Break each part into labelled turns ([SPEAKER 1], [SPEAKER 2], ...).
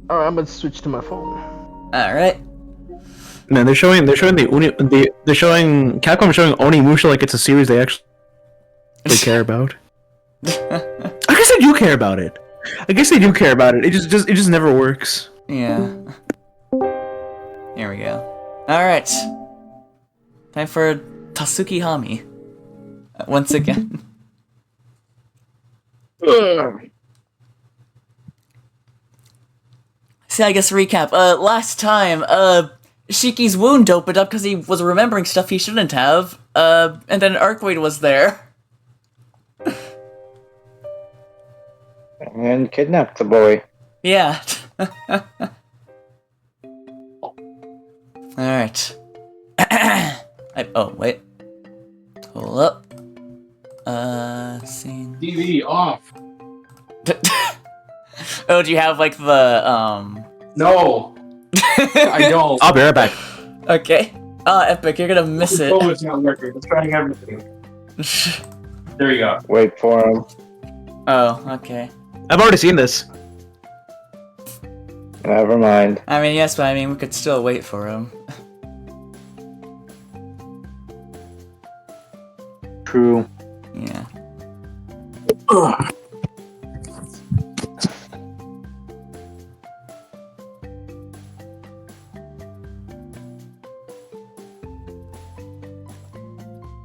[SPEAKER 1] Alright, I'm gonna switch to my phone.
[SPEAKER 2] Alright.
[SPEAKER 3] Man, they're showing they're showing Capcom showing Onimusha like it's a series they actually care about. I guess they do care about it. It just never works.
[SPEAKER 2] Yeah. Here we go. Alright. Time for Tsukihime. Once again. See, I guess recap. Last time, Shiki's wound opened up because he was remembering stuff he shouldn't have. And then Arcueid was there.
[SPEAKER 4] And kidnapped the boy.
[SPEAKER 2] Yeah. Alright. Oh, wait. Hold up. Scene.
[SPEAKER 5] TV off.
[SPEAKER 2] Oh, do you have, like, the,
[SPEAKER 5] No, I don't.
[SPEAKER 3] I'll be right back.
[SPEAKER 2] Okay. Epic, you're gonna miss it.
[SPEAKER 5] Oh, it's not working. It's trying everything. There you go.
[SPEAKER 4] Wait for him.
[SPEAKER 2] Oh, okay.
[SPEAKER 3] I've already seen this.
[SPEAKER 4] Never mind.
[SPEAKER 2] I mean, yes, but I mean, we could still wait for him.
[SPEAKER 4] True.
[SPEAKER 2] Yeah.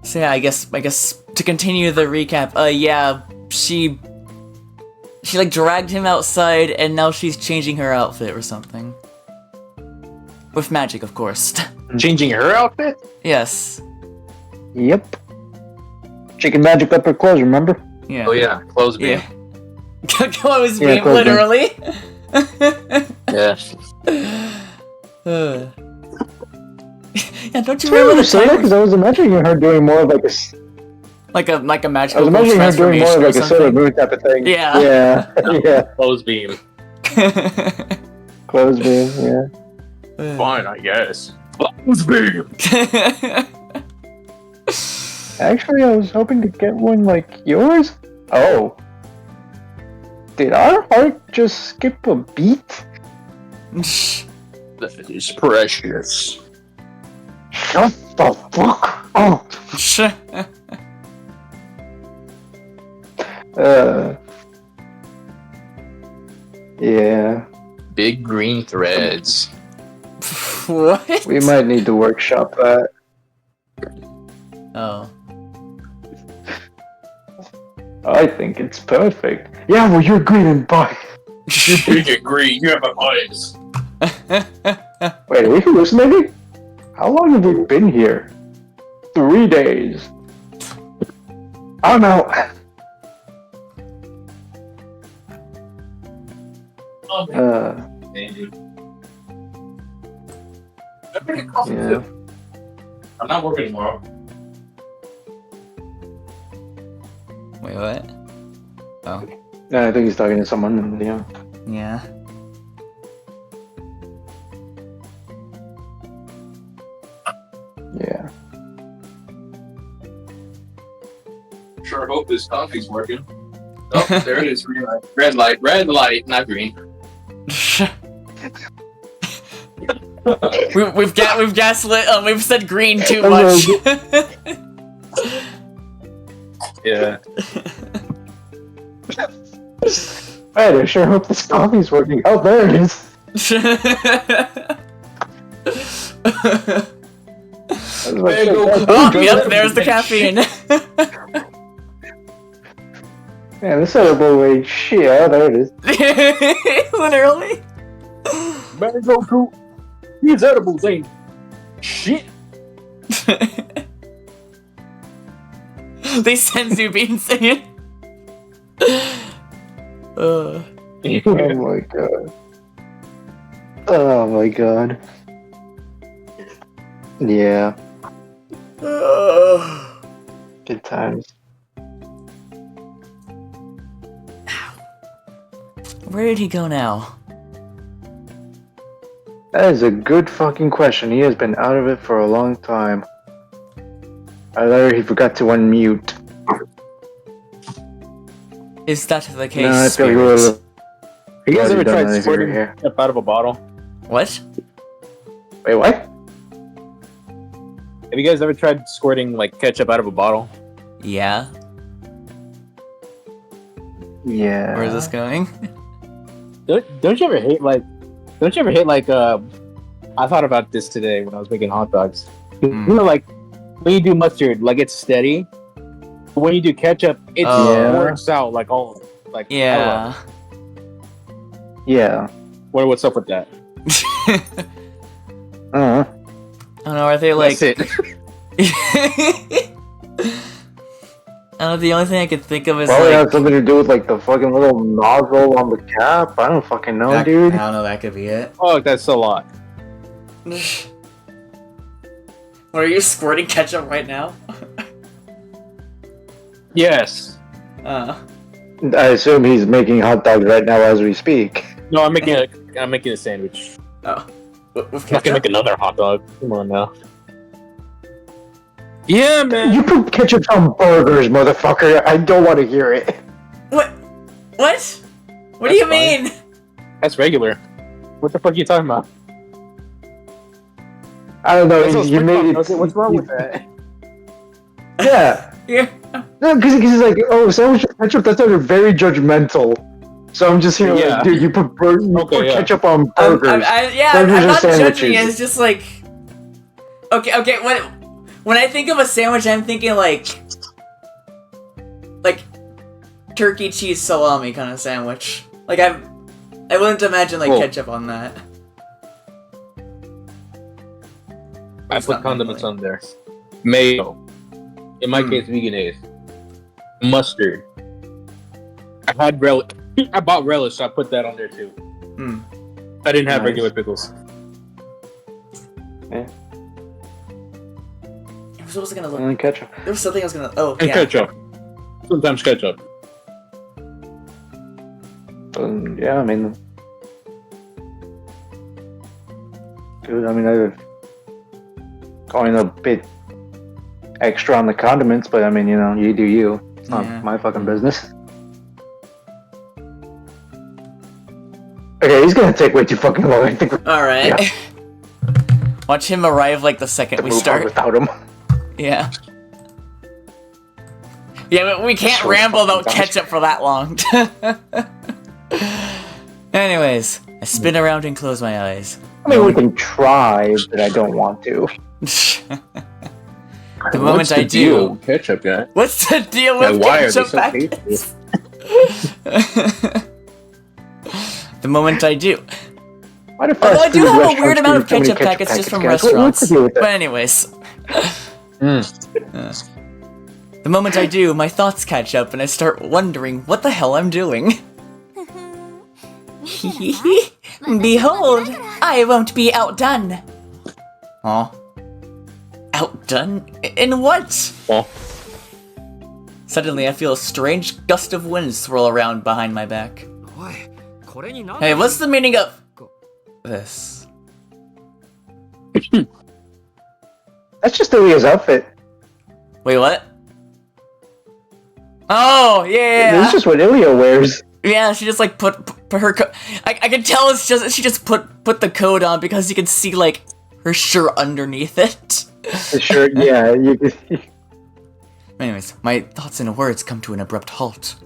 [SPEAKER 2] So yeah, I guess to continue the recap, yeah, she like dragged him outside and now she's changing her outfit or something. With magic, of course.
[SPEAKER 5] Changing her outfit?
[SPEAKER 2] Yes.
[SPEAKER 4] Yep. She can magic up her clothes, remember?
[SPEAKER 2] Yeah.
[SPEAKER 5] Oh yeah, clothes beam.
[SPEAKER 2] Yeah. Close
[SPEAKER 4] Yeah,
[SPEAKER 2] beam,
[SPEAKER 4] close beam.
[SPEAKER 2] literally.
[SPEAKER 5] Yeah.
[SPEAKER 2] Yeah, don't you remember the time?
[SPEAKER 4] Because I was imagining her doing more of like a...
[SPEAKER 2] Like a
[SPEAKER 4] I
[SPEAKER 2] magical
[SPEAKER 4] was imagining her doing more
[SPEAKER 2] transformation
[SPEAKER 4] of
[SPEAKER 2] or
[SPEAKER 4] like a Sailor
[SPEAKER 2] something.
[SPEAKER 4] Moon type of thing.
[SPEAKER 2] Yeah.
[SPEAKER 4] Yeah. Yeah.
[SPEAKER 5] Clothes beam.
[SPEAKER 4] Clothes beam, yeah.
[SPEAKER 5] Fine, I guess. Clothes beam.
[SPEAKER 4] Actually, I was hoping to get one like yours. Oh. Did our heart just skip a beat?
[SPEAKER 5] That is precious.
[SPEAKER 4] Shut the fuck up! Yeah.
[SPEAKER 5] Big green threads.
[SPEAKER 2] What?
[SPEAKER 4] We might need to workshop that.
[SPEAKER 2] Oh.
[SPEAKER 4] I think it's perfect. Yeah, well, you're green and black.
[SPEAKER 5] You're big and green. You have eyes.
[SPEAKER 4] Wait, are we hallucinating? How long have we been here? 3 days. I'm out. Yeah.
[SPEAKER 5] I'm not working tomorrow.
[SPEAKER 2] Wait, what? Oh.
[SPEAKER 4] No, I think he's talking to someone. Yeah.
[SPEAKER 2] Yeah.
[SPEAKER 4] Yeah.
[SPEAKER 5] Sure hope this coffee's working. Oh, there it is. Green light. Red light. Red light, not green.
[SPEAKER 2] we've gaslit. We've said green too much.
[SPEAKER 5] Yeah.
[SPEAKER 4] Right, I sure hope this coffee's working. Oh, there it is.
[SPEAKER 2] Oh, yep, there's the caffeine.
[SPEAKER 4] Man, this edible weight shit. Oh, there it is.
[SPEAKER 2] Literally.
[SPEAKER 5] Mango fruit. These edibles ain't shit.
[SPEAKER 2] They senzu bean singing.
[SPEAKER 4] Oh my god. Oh my god. Yeah. Good times.
[SPEAKER 2] Where did he go now?
[SPEAKER 4] That is a good fucking question. He has been out of it for a long time. Either he forgot to unmute.
[SPEAKER 2] Is that the case?
[SPEAKER 4] No, I feel he
[SPEAKER 2] Spirit?
[SPEAKER 1] you guys
[SPEAKER 4] Already
[SPEAKER 1] ever
[SPEAKER 4] done
[SPEAKER 1] tried
[SPEAKER 4] anything
[SPEAKER 1] squirting
[SPEAKER 4] here.
[SPEAKER 1] ketchup out of a bottle?
[SPEAKER 2] What?
[SPEAKER 4] Wait, what?
[SPEAKER 1] Have you guys ever tried squirting like ketchup out of a bottle?
[SPEAKER 2] Yeah.
[SPEAKER 4] Yeah.
[SPEAKER 2] Where is this going?
[SPEAKER 1] Don't you ever hate like? Don't you ever hate like? I thought about this today when I was making hot dogs.
[SPEAKER 2] Mm.
[SPEAKER 1] You know, like when you do mustard, like it's steady. But when you do ketchup, it
[SPEAKER 2] Oh.
[SPEAKER 1] squirts out like all like.
[SPEAKER 2] Yeah.
[SPEAKER 4] Yeah.
[SPEAKER 1] What's up with that?
[SPEAKER 4] Uh-huh.
[SPEAKER 2] I don't know, are they like...
[SPEAKER 1] That's it.
[SPEAKER 2] I don't know, the only thing I could think of is
[SPEAKER 4] Probably
[SPEAKER 2] like...
[SPEAKER 4] has something to do with like the fucking little nozzle on the cap. I don't fucking know,
[SPEAKER 2] I
[SPEAKER 4] dude.
[SPEAKER 2] don't know, that could be it.
[SPEAKER 1] Oh, that's a lot.
[SPEAKER 2] What, are you squirting ketchup right now?
[SPEAKER 1] Yes.
[SPEAKER 2] Uh.
[SPEAKER 4] I assume he's making hot dogs right now as we speak.
[SPEAKER 1] No, I'm making a sandwich.
[SPEAKER 2] Oh. With
[SPEAKER 1] I'm not gonna make another hot dog. Come on now. Yeah, man.
[SPEAKER 4] You put ketchup on burgers, motherfucker. I don't want to hear it.
[SPEAKER 2] What? What? What do
[SPEAKER 1] That's
[SPEAKER 2] you
[SPEAKER 1] fine.
[SPEAKER 2] mean?
[SPEAKER 1] That's regular. What the fuck are you talking about?
[SPEAKER 4] I don't know.
[SPEAKER 1] That's what
[SPEAKER 4] You made it.
[SPEAKER 1] SpongeBob- What's wrong with that?
[SPEAKER 4] Yeah.
[SPEAKER 2] Yeah.
[SPEAKER 4] No, because he's like, oh, sandwich with ketchup. That's like very judgmental. So I'm just here
[SPEAKER 1] Yeah.
[SPEAKER 4] like, dude, you put
[SPEAKER 1] Okay, yeah.
[SPEAKER 4] ketchup on burgers.
[SPEAKER 2] I'm
[SPEAKER 4] Burgers are
[SPEAKER 2] not judging it,
[SPEAKER 4] sandwiches.
[SPEAKER 2] it's just like... Okay, when I think of a sandwich, I'm thinking like turkey, cheese, salami kind of sandwich. Like I wouldn't imagine like
[SPEAKER 1] Cool.
[SPEAKER 2] ketchup on that.
[SPEAKER 1] I
[SPEAKER 2] It's
[SPEAKER 1] put
[SPEAKER 2] not
[SPEAKER 1] condiments
[SPEAKER 2] normally.
[SPEAKER 1] on there. Mayo. In my
[SPEAKER 2] Hmm.
[SPEAKER 1] case, veganese. Mustard. I bought relish, so I put that on there too.
[SPEAKER 2] Hmm.
[SPEAKER 1] I didn't have
[SPEAKER 4] Nice.
[SPEAKER 1] regular pickles.
[SPEAKER 2] What was I gonna look?
[SPEAKER 4] And ketchup.
[SPEAKER 2] There was something I was gonna. Oh,
[SPEAKER 1] And
[SPEAKER 2] yeah.
[SPEAKER 1] ketchup. Sometimes ketchup.
[SPEAKER 4] Yeah, I mean, dude, I mean, I've going a bit extra on the condiments, but I mean, you know, you do you. It's not
[SPEAKER 2] Yeah.
[SPEAKER 4] my fucking business. Okay, he's gonna take way too fucking long. I think we
[SPEAKER 2] All right.
[SPEAKER 4] Yeah.
[SPEAKER 2] Watch him arrive like the second
[SPEAKER 4] have
[SPEAKER 2] we
[SPEAKER 4] to move on
[SPEAKER 2] start.
[SPEAKER 4] without him.
[SPEAKER 2] Yeah. Yeah, but we can't
[SPEAKER 4] So
[SPEAKER 2] ramble
[SPEAKER 4] fucking
[SPEAKER 2] about ketchup for that long. Anyways, I spin around and close my eyes.
[SPEAKER 4] I mean, we can try, but I don't want to.
[SPEAKER 2] The moment I do.
[SPEAKER 1] Ketchup guy.
[SPEAKER 2] What's the deal
[SPEAKER 1] Yeah,
[SPEAKER 2] with
[SPEAKER 1] why are they
[SPEAKER 2] ketchup
[SPEAKER 1] so
[SPEAKER 2] packets? The moment I do.
[SPEAKER 4] Why do
[SPEAKER 2] Although
[SPEAKER 4] fast
[SPEAKER 2] I do
[SPEAKER 4] food
[SPEAKER 2] have a
[SPEAKER 4] restaurants
[SPEAKER 2] weird amount of
[SPEAKER 4] do so many
[SPEAKER 2] ketchup packets just from
[SPEAKER 4] guys? What's
[SPEAKER 2] restaurants.
[SPEAKER 4] the deal with
[SPEAKER 2] But
[SPEAKER 4] that?
[SPEAKER 2] anyways. The moment I do, my thoughts catch up and I start wondering what the hell I'm doing. Behold, I won't be outdone. Aw. Outdone? In what?
[SPEAKER 1] Well,
[SPEAKER 2] Suddenly, I feel a strange gust of wind swirl around behind my back. Hey, what's the meaning of this?
[SPEAKER 4] That's just Ilya's outfit.
[SPEAKER 2] Wait, what? Oh, yeah.
[SPEAKER 4] This is just what Ilya wears.
[SPEAKER 2] Yeah, she just like put her I can tell it's just she just put the coat on because you can see like her shirt underneath it.
[SPEAKER 4] The shirt, yeah. You can,
[SPEAKER 2] Anyways, my thoughts and words come to an abrupt halt.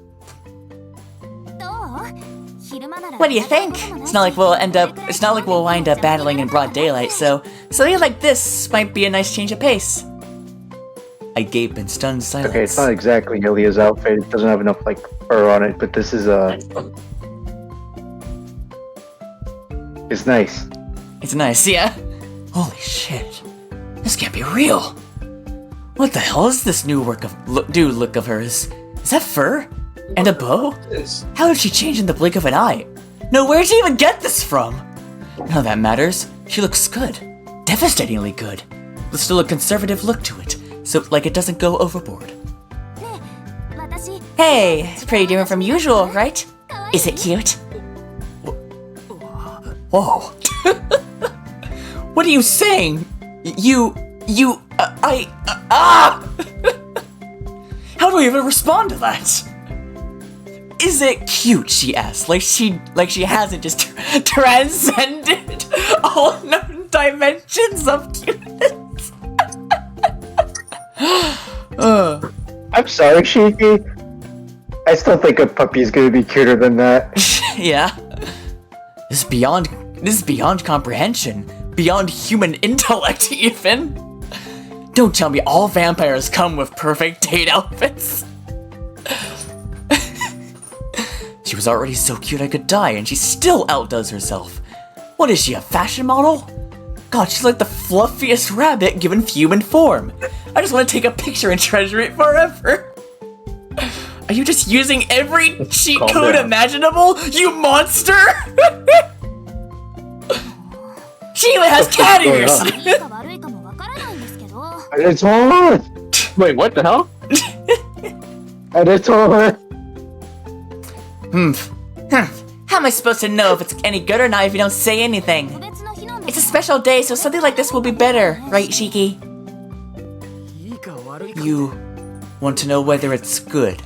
[SPEAKER 2] What do you think? It's not like we'll wind up battling in broad daylight, so something like this might be a nice change of pace. I gape in stunned silence.
[SPEAKER 4] okay, it's not exactly Ilya's outfit. It doesn't have enough like fur on it, but this is it's nice.
[SPEAKER 2] It's nice, yeah. Holy shit. This can't be real. What the hell is this new look of hers? Is that fur? And a bow? How did she change in the blink of an eye? No, where'd she even get this from? None of that matters. She looks good. Devastatingly good. With still a conservative look to it, so like it doesn't go overboard. Hey, it's pretty different from usual, right? Is it cute? Whoa. What are you saying? How do I even respond to that? Is it cute? She asks. Like she hasn't just transcended all known dimensions of cuteness.
[SPEAKER 4] I'm sorry, Shiki. I still think a puppy's gonna be cuter than that.
[SPEAKER 2] Yeah. This is beyond comprehension. Beyond human intellect, even. Don't tell me all vampires come with perfect date outfits. She was already so cute I could die, and she still outdoes herself. What is she, a fashion model? God, she's like the fluffiest rabbit given human form. I just want to take a picture and treasure it forever. Are you just using every cheat
[SPEAKER 1] Calm
[SPEAKER 2] code
[SPEAKER 1] down.
[SPEAKER 2] imaginable, you monster? She even has cat ears!
[SPEAKER 4] It's on!
[SPEAKER 1] Wait, what the hell?
[SPEAKER 4] And it's on!
[SPEAKER 2] How am I supposed to know if it's any good or not if you don't say anything? It's a special day, so something like this will be better, right, Shiki? You want to know whether it's good.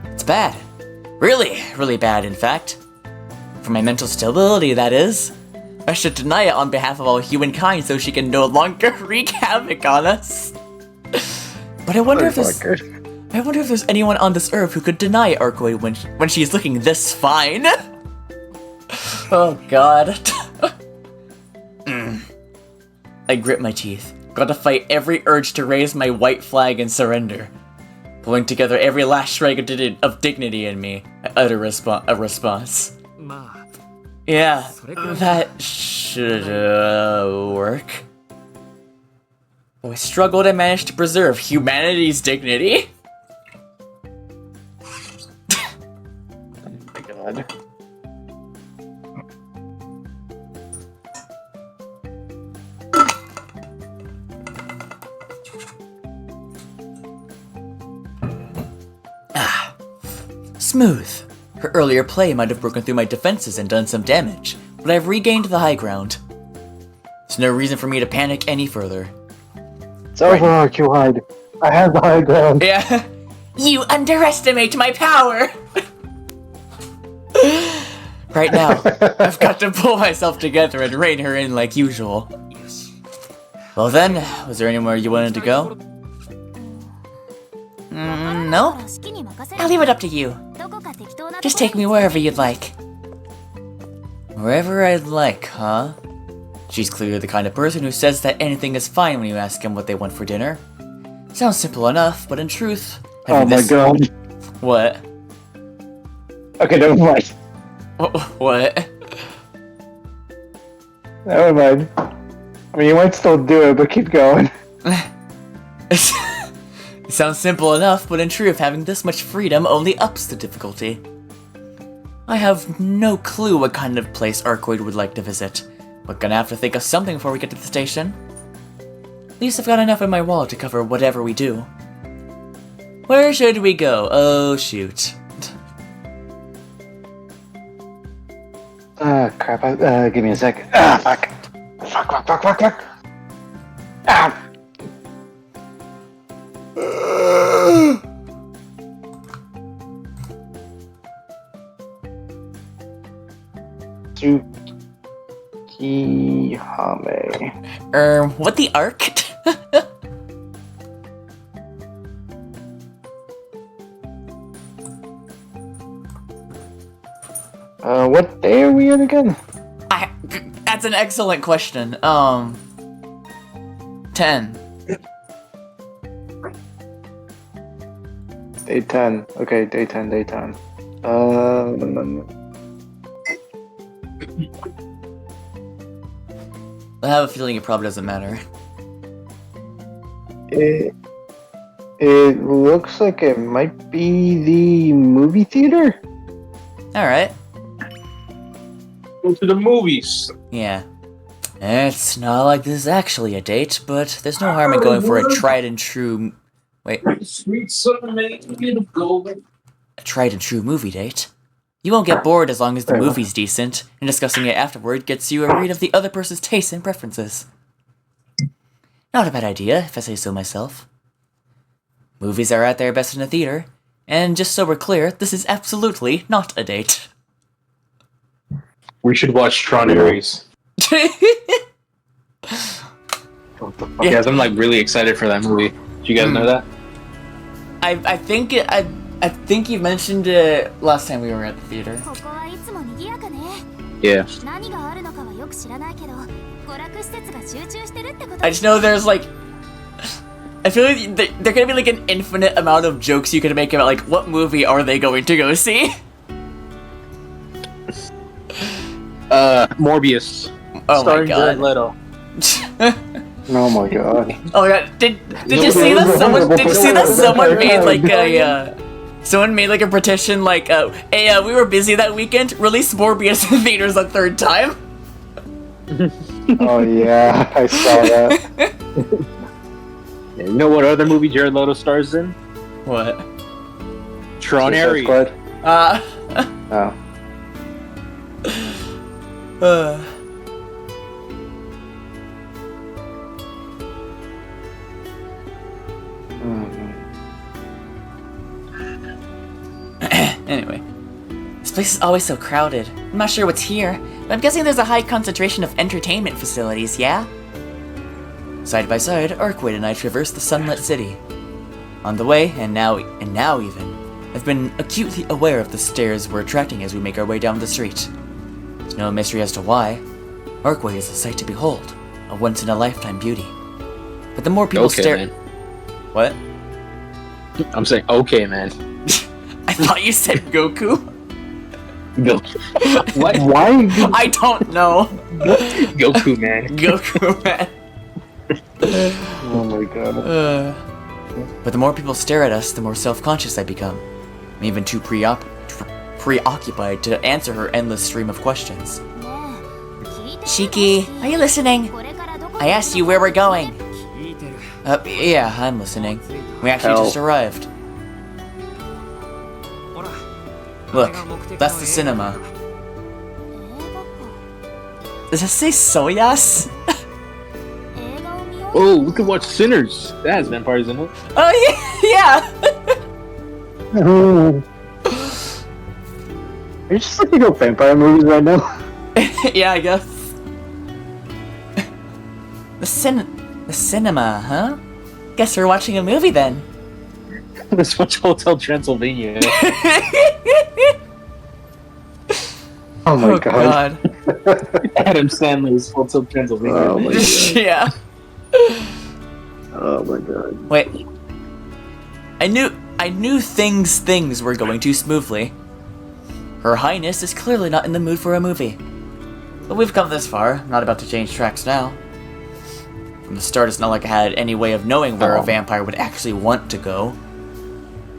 [SPEAKER 2] It's bad. Really, really bad, in fact. For my mental stability, that is. I should deny it on behalf of all humankind so she can no longer wreak havoc on us. But I wonder if there's anyone on this earth who could deny Arcueid when she's looking this fine. Oh god. I grit my teeth. Gotta fight every urge to raise my white flag and surrender. Pulling together every last shred of dignity in me, I utter a response. Yeah, that should work. Though I struggled and managed to preserve humanity's dignity.
[SPEAKER 4] My god.
[SPEAKER 2] Smooth. Her earlier play might have broken through my defenses and done some damage, but I've regained the high ground. There's no reason for me to panic any further.
[SPEAKER 4] It's over, Arcueid. I have the high ground.
[SPEAKER 2] Yeah. You underestimate my power! Right now, I've got to pull myself together and rein her in like usual. Well then, was there anywhere you wanted to go? No? I'll leave it up to you. Just take me wherever you'd like. Wherever I'd like, huh? She's clearly the kind of person who says that anything is fine when you ask them what they want for dinner. Sounds simple enough, but in truth...
[SPEAKER 4] Oh my god.
[SPEAKER 2] What?
[SPEAKER 4] Okay, never mind.
[SPEAKER 2] What?
[SPEAKER 4] Never mind. I mean, you might still do it, but keep going.
[SPEAKER 2] It sounds simple enough, but in truth, having this much freedom only ups the difficulty. I have no clue what kind of place Arcueid would like to visit, but gonna have to think of something before we get to the station. At least I've got enough in my wallet to cover whatever we do. Where should we go? Oh, shoot.
[SPEAKER 4] Crap. Give me a sec. Fuck. Fuck. Ah! Tsukihime.
[SPEAKER 2] What the arc?
[SPEAKER 4] What day are we in again?
[SPEAKER 2] That's an excellent question. 10.
[SPEAKER 4] Day 10. Okay, day 10.
[SPEAKER 2] I have a feeling it probably doesn't matter.
[SPEAKER 4] It looks like it might be the movie theater.
[SPEAKER 2] Alright.
[SPEAKER 5] Go to the movies.
[SPEAKER 2] Yeah. It's not like this is actually a date, but there's no harm in going for a tried and true... Wait.
[SPEAKER 5] Sweet son, made of gold.
[SPEAKER 2] A tried and true movie date. You won't get bored as long as the movie's decent, and discussing it afterward gets you a read of the other person's tastes and preferences. Not a bad idea, if I say so myself. Movies are at their best in a theater, And just so we're clear, this is absolutely not a date.
[SPEAKER 1] We should watch Tron Ares. Guys, I'm like really excited for that movie. Did you guys know that?
[SPEAKER 2] I think you mentioned it last time we were at the theater.
[SPEAKER 1] Yeah.
[SPEAKER 2] I just know there's like, I feel like there could be like an infinite amount of jokes you could make about like what movie are they going to go see?
[SPEAKER 1] Morbius.
[SPEAKER 2] Oh my
[SPEAKER 1] Starring
[SPEAKER 2] god.
[SPEAKER 1] Jared Leto.
[SPEAKER 4] Oh my god.
[SPEAKER 2] Oh my god. Did you see that someone made like a someone made like a petition like hey we were busy that weekend, release Morbius in theaters a third time?
[SPEAKER 4] Oh yeah, I saw that.
[SPEAKER 1] Yeah, you know what other movie Jared Leto stars in?
[SPEAKER 2] What?
[SPEAKER 1] Tron
[SPEAKER 4] Suicide
[SPEAKER 1] Ares.
[SPEAKER 4] Squad? Oh.
[SPEAKER 2] Anyway, this place is always so crowded. I'm not sure what's here, but I'm guessing there's a high concentration of entertainment facilities, yeah? Side by side, Arcueid and I traverse the sunlit city. On the way, and now even, I've been acutely aware of the stares we're attracting as we make our way down the street. There's no mystery as to why. Arcueid is a sight to behold, a once-in-a-lifetime beauty. But the more people stare...
[SPEAKER 1] Man.
[SPEAKER 2] What?
[SPEAKER 1] I'm saying, okay, man.
[SPEAKER 2] I thought you said Goku?
[SPEAKER 1] What?
[SPEAKER 4] Why?
[SPEAKER 2] I don't know.
[SPEAKER 1] Goku, man.
[SPEAKER 2] Goku, man.
[SPEAKER 4] Oh my god.
[SPEAKER 2] But the more people stare at us, the more self-conscious I become. I'm even too preoccupied to answer her endless stream of questions. Shiki, are you listening? I asked you where we're going. Yeah, I'm listening. We actually just arrived. Look, that's the cinema. Does it say Soyas?
[SPEAKER 1] Oh, we could watch Sinners. That has vampires in it.
[SPEAKER 2] Oh yeah!
[SPEAKER 4] Are you just looking at vampire movies right now?
[SPEAKER 2] Yeah, I guess. The cinema, huh? Guess we're watching a movie then.
[SPEAKER 1] Let's watch Hotel Transylvania.
[SPEAKER 4] Oh my god.
[SPEAKER 1] Adam Sandler's Hotel Transylvania.
[SPEAKER 4] Oh my god.
[SPEAKER 2] Yeah.
[SPEAKER 4] Oh my god.
[SPEAKER 2] Wait. I knew things were going too smoothly. Her Highness is clearly not in the mood for a movie. But we've come this far, I'm not about to change tracks now. From the start, it's not like I had any way of knowing where a vampire would actually want to go.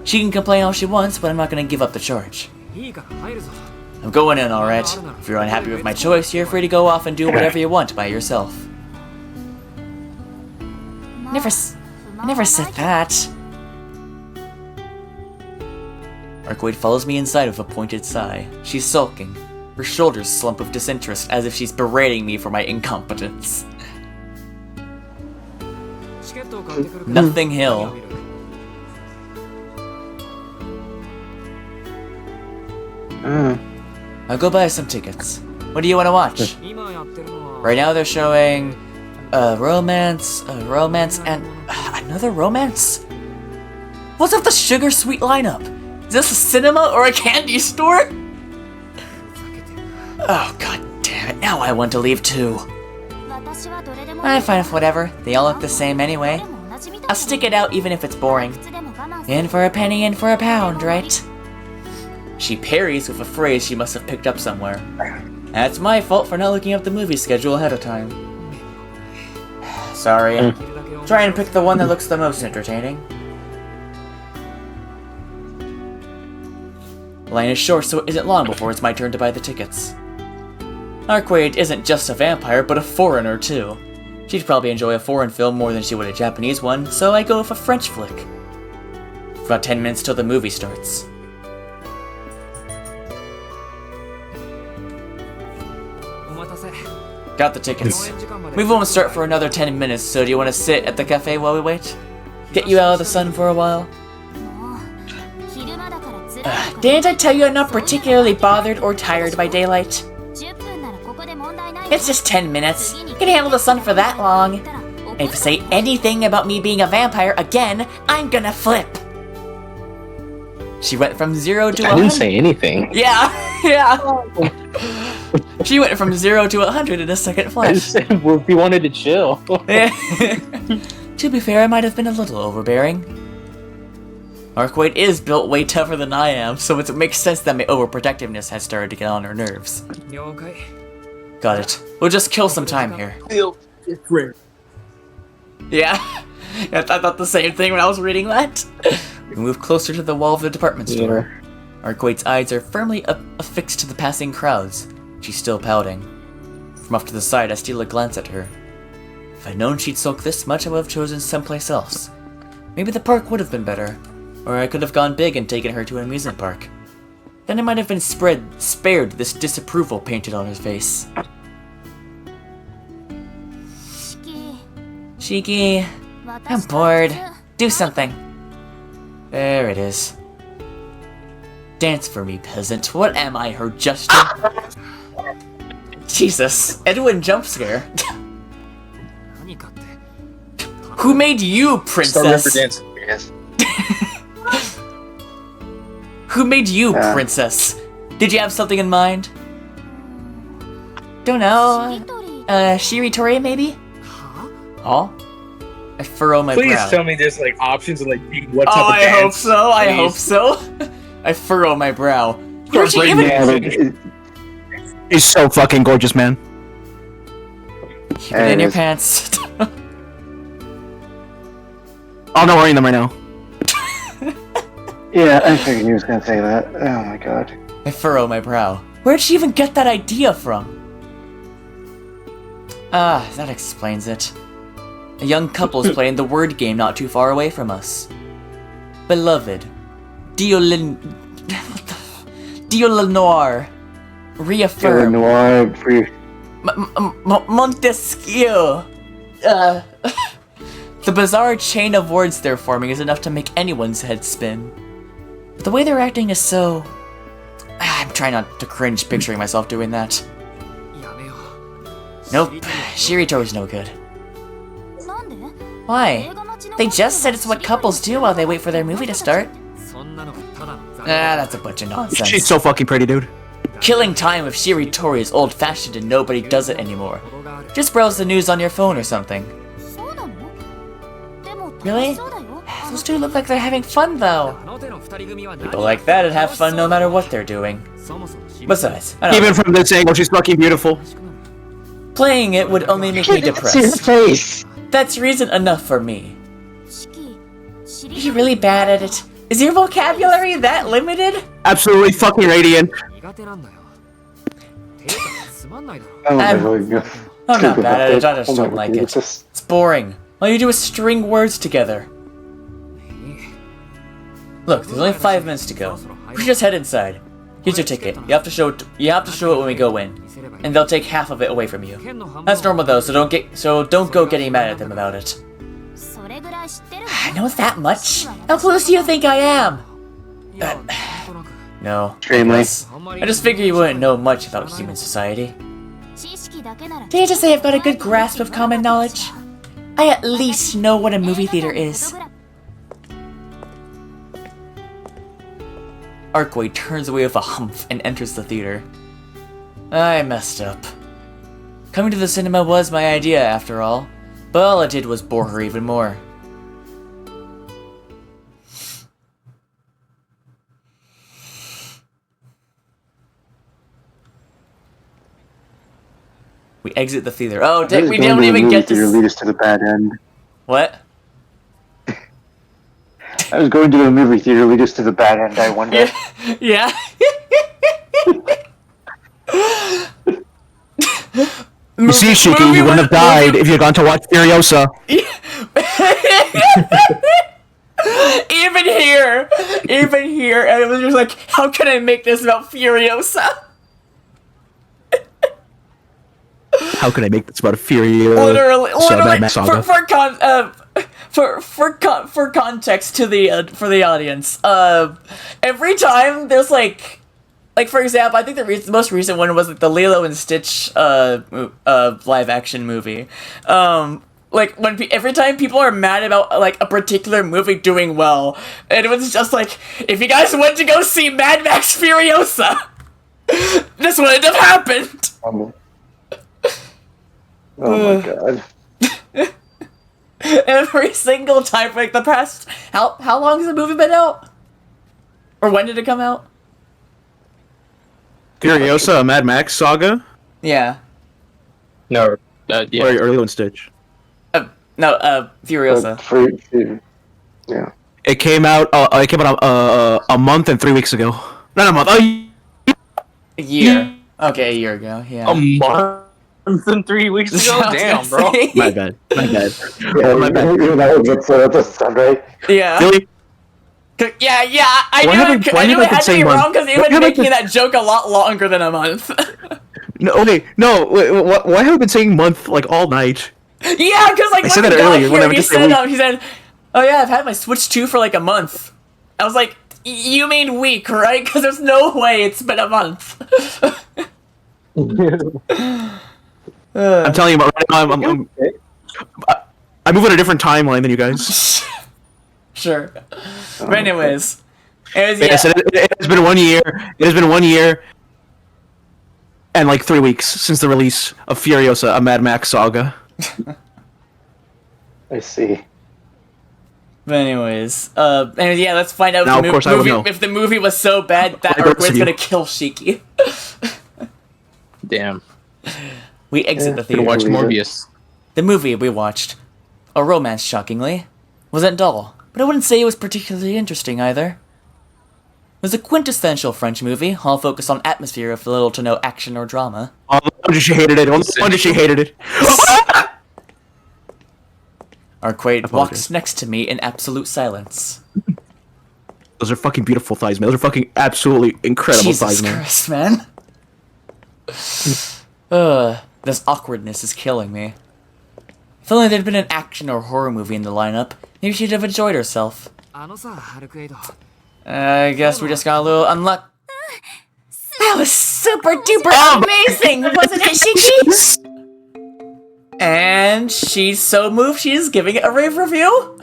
[SPEAKER 2] She can complain all she wants, but I'm not going to give up the charge. I'm going in, alright. If you're unhappy with my choice, you're free to go off and do whatever you want by yourself. Never said that. Arcueid follows me inside with a pointed sigh. She's sulking. Her shoulders slump with disinterest as if she's berating me for my incompetence. Nothing Hill. I'll go buy some tickets. What do you want to watch? Right now they're showing romance, and another romance? What's up the sugar sweet lineup? Is this a cinema or a candy store? Oh god damn it, now I want to leave too. I'm fine with whatever, they all look the same anyway. I'll stick it out even if it's boring. In for a penny, in for a pound, right? She parries with a phrase she must have picked up somewhere. That's my fault for not looking up the movie schedule ahead of time. Sorry. Try and pick the one that looks the most entertaining. The line is short, so it isn't long before it's my turn to buy the tickets. Arcueid isn't just a vampire, but a foreigner too. She'd probably enjoy a foreign film more than she would a Japanese one, so I go with a French flick. For about 10 minutes till the movie starts. Got the tickets. We won't start for another 10 minutes, so do you want to sit at the cafe while we wait? Get you out of the sun for a while? Didn't I tell you I'm not particularly bothered or tired by daylight? It's just 10 minutes. Can handle the sun for that long. And if you say anything about me being a vampire again, I'm gonna flip. She went from 0 to 100.
[SPEAKER 1] I didn't say anything.
[SPEAKER 2] Yeah, yeah. She went from 0 to 100 in a second
[SPEAKER 1] I
[SPEAKER 2] flash.
[SPEAKER 1] just said, well, if you wanted to chill.
[SPEAKER 2] To be fair, I might have been a little overbearing. Arcueid is built way tougher than I am, so it makes sense that my overprotectiveness has started to get on her nerves. Got it. We'll just kill some time here. Yeah, I thought the same thing when I was reading that. We move closer to the wall of the department store. Arcueid's eyes are firmly affixed to the passing crowds. She's still pouting. From off to the side, I steal a glance at her. If I'd known she'd sulk this much, I would have chosen someplace else. Maybe the park would have been better. Or I could have gone big and taken her to an amusement park. Then I might have been spared this disapproval painted on her face. Shiki, I'm bored. Do something. There it is. Dance for me, peasant. What am I, her gesture? Jesus, Edwin jump scare. Who made you, princess?
[SPEAKER 1] Still remember dancing, yes.
[SPEAKER 2] Who made you, princess? Did you have something in mind? Don't know. Shiritori, maybe? Huh? I furrow my
[SPEAKER 1] Please
[SPEAKER 2] brow.
[SPEAKER 1] tell me there's like options of like what type
[SPEAKER 2] Oh,
[SPEAKER 1] of
[SPEAKER 2] I
[SPEAKER 1] dance.
[SPEAKER 2] hope so. I hope so. I furrow my brow. Where'd she even
[SPEAKER 3] He's so fucking gorgeous, man.
[SPEAKER 2] keep it in your pants?
[SPEAKER 3] I'm not wearing them right now.
[SPEAKER 4] Yeah, I figured he was gonna say that. Oh my god.
[SPEAKER 2] I furrow my brow. Where'd she even get that idea from? Ah, that explains it. A young couple's playing the word game not too far away from us. Beloved, Diolenoir, reaffirm.
[SPEAKER 4] Noir free.
[SPEAKER 2] Montesquieu. The bizarre chain of words they're forming is enough to make anyone's head spin. But the way they're acting is so... I'm trying not to cringe picturing myself doing that. Nope, Shiritori's no good. Why? They just said it's what couples do while they wait for their movie to start. That's a bunch of nonsense.
[SPEAKER 3] She's so fucking pretty, dude.
[SPEAKER 2] Killing time with Shiritori is old-fashioned and nobody does it anymore. Just browse the news on your phone or something. Really? Those two look like they're having fun, though. People like that would have fun no matter what they're doing. Besides, I don't
[SPEAKER 3] Even from this angle, she's fucking beautiful.
[SPEAKER 2] playing it would only make me depressed.
[SPEAKER 4] face.
[SPEAKER 2] That's reason enough for me. Are you really bad at it? Is your vocabulary that limited?
[SPEAKER 3] Absolutely fucking radiant.
[SPEAKER 4] Oh my
[SPEAKER 2] I'm
[SPEAKER 4] god.
[SPEAKER 2] not bad at it, I just
[SPEAKER 4] Oh my
[SPEAKER 2] don't like
[SPEAKER 4] God,
[SPEAKER 2] it.
[SPEAKER 4] it's just-
[SPEAKER 2] It's boring. All you do is string words together. Look, there's only 5 minutes to go. We should just head inside. Here's your ticket. You have to show it when we go in, and they'll take half of it away from you. That's normal though, so don't go getting mad at them about it. I know that much. How close do you think I am? No.
[SPEAKER 4] Extremely.
[SPEAKER 2] I just figured you wouldn't know much about human society. Did you just say I've got a good grasp of common knowledge? I at least know what a movie theater is. Arcueid turns away with a humph and enters the theater. I messed up. Coming to the cinema was my idea, after all, but all it did was bore her even more. We exit the theater. Oh, we don't even get to
[SPEAKER 4] lead us to the bad end.
[SPEAKER 2] What?
[SPEAKER 4] I was going to a movie theater lead us to the bad end, I wonder.
[SPEAKER 2] Yeah.
[SPEAKER 3] You see, Shiki, you wouldn't have died if you'd gone to watch Furiosa.
[SPEAKER 2] Even here, and it was just like, how can I make this about Furiosa?
[SPEAKER 3] How could I make this about a Furiosa?
[SPEAKER 2] Literally, for context to the for the audience, every time there's like for example, I think the most recent one was like the Lilo and Stitch live action movie. Like when every time people are mad about like a particular movie doing well, and it was just like, if you guys went to go see Mad Max Furiosa, this wouldn't have happened.
[SPEAKER 4] Oh my god.
[SPEAKER 2] Every single time for like the past how long has the movie been out? Or when did it come out?
[SPEAKER 3] Furiosa, a Mad Max saga?
[SPEAKER 2] Yeah.
[SPEAKER 1] No, yeah.
[SPEAKER 3] Or Lilo and Stitch?
[SPEAKER 2] No, Furiosa.
[SPEAKER 4] Yeah.
[SPEAKER 3] It came out a month and 3 weeks ago. Not a month.
[SPEAKER 2] A year. Okay, a year ago, yeah.
[SPEAKER 1] A month and 3 weeks ago? Damn, bro.
[SPEAKER 3] My bad.
[SPEAKER 4] Yeah,
[SPEAKER 3] my bad.
[SPEAKER 4] That's a Sunday.
[SPEAKER 2] Yeah.
[SPEAKER 3] Really?
[SPEAKER 2] Yeah, I
[SPEAKER 3] Why
[SPEAKER 2] knew
[SPEAKER 3] haven't-
[SPEAKER 2] it,
[SPEAKER 3] why
[SPEAKER 2] I knew
[SPEAKER 3] haven't
[SPEAKER 2] it had
[SPEAKER 3] they
[SPEAKER 2] to
[SPEAKER 3] say
[SPEAKER 2] be
[SPEAKER 3] month?
[SPEAKER 2] wrong because you've
[SPEAKER 3] Why
[SPEAKER 2] been
[SPEAKER 3] haven't
[SPEAKER 2] making
[SPEAKER 3] they-
[SPEAKER 2] that joke a lot longer than a month.
[SPEAKER 3] No, okay, no. Why have I been saying month like all night?
[SPEAKER 2] Yeah, because like
[SPEAKER 3] I said
[SPEAKER 2] when
[SPEAKER 3] that
[SPEAKER 2] we got
[SPEAKER 3] earlier, when
[SPEAKER 2] here,
[SPEAKER 3] I
[SPEAKER 2] he
[SPEAKER 3] just said
[SPEAKER 2] said,
[SPEAKER 3] week.
[SPEAKER 2] he said, "Oh yeah, I've had my Switch 2 for like a month." I was like, "You mean week, right? Because there's no way it's been a month."
[SPEAKER 3] I'm telling you, right now, I move on a different timeline than you guys.
[SPEAKER 2] Sure. But anyways, it was,
[SPEAKER 3] Like I
[SPEAKER 2] yeah.
[SPEAKER 3] said, it has been 1 year. It has been 1 year and like 3 weeks since the release of Furiosa, a Mad Max saga.
[SPEAKER 4] I see.
[SPEAKER 2] But anyways, and yeah, let's find out
[SPEAKER 3] Now,
[SPEAKER 2] if,
[SPEAKER 3] of course, I would know.
[SPEAKER 2] if the movie was so bad that
[SPEAKER 3] Like the rest
[SPEAKER 2] Arcueid's
[SPEAKER 3] of you.
[SPEAKER 2] gonna kill Shiki.
[SPEAKER 1] Damn.
[SPEAKER 2] We exit the
[SPEAKER 1] Could
[SPEAKER 2] theater.
[SPEAKER 1] watch
[SPEAKER 4] Reason.
[SPEAKER 1] Morbius.
[SPEAKER 2] The movie we watched, a romance, shockingly, wasn't dull, but I wouldn't say it was particularly interesting either. It was a quintessential French movie, all focused on atmosphere with little to no action or drama.
[SPEAKER 3] Oh, no wonder she hated it. No wonder she hated it.
[SPEAKER 2] Arcueid
[SPEAKER 3] Apologize.
[SPEAKER 2] walks next to me in absolute silence.
[SPEAKER 3] Those are fucking beautiful thighs, man. Those are fucking absolutely incredible
[SPEAKER 2] Jesus
[SPEAKER 3] thighs, man.
[SPEAKER 2] Christ, man. This awkwardness is killing me. If only there'd been an action or horror movie in the lineup, maybe she'd have enjoyed herself. I guess we just got a little unlucky. That was super duper amazing, wasn't it, Shiki? And she's so moved she's giving it a rave review?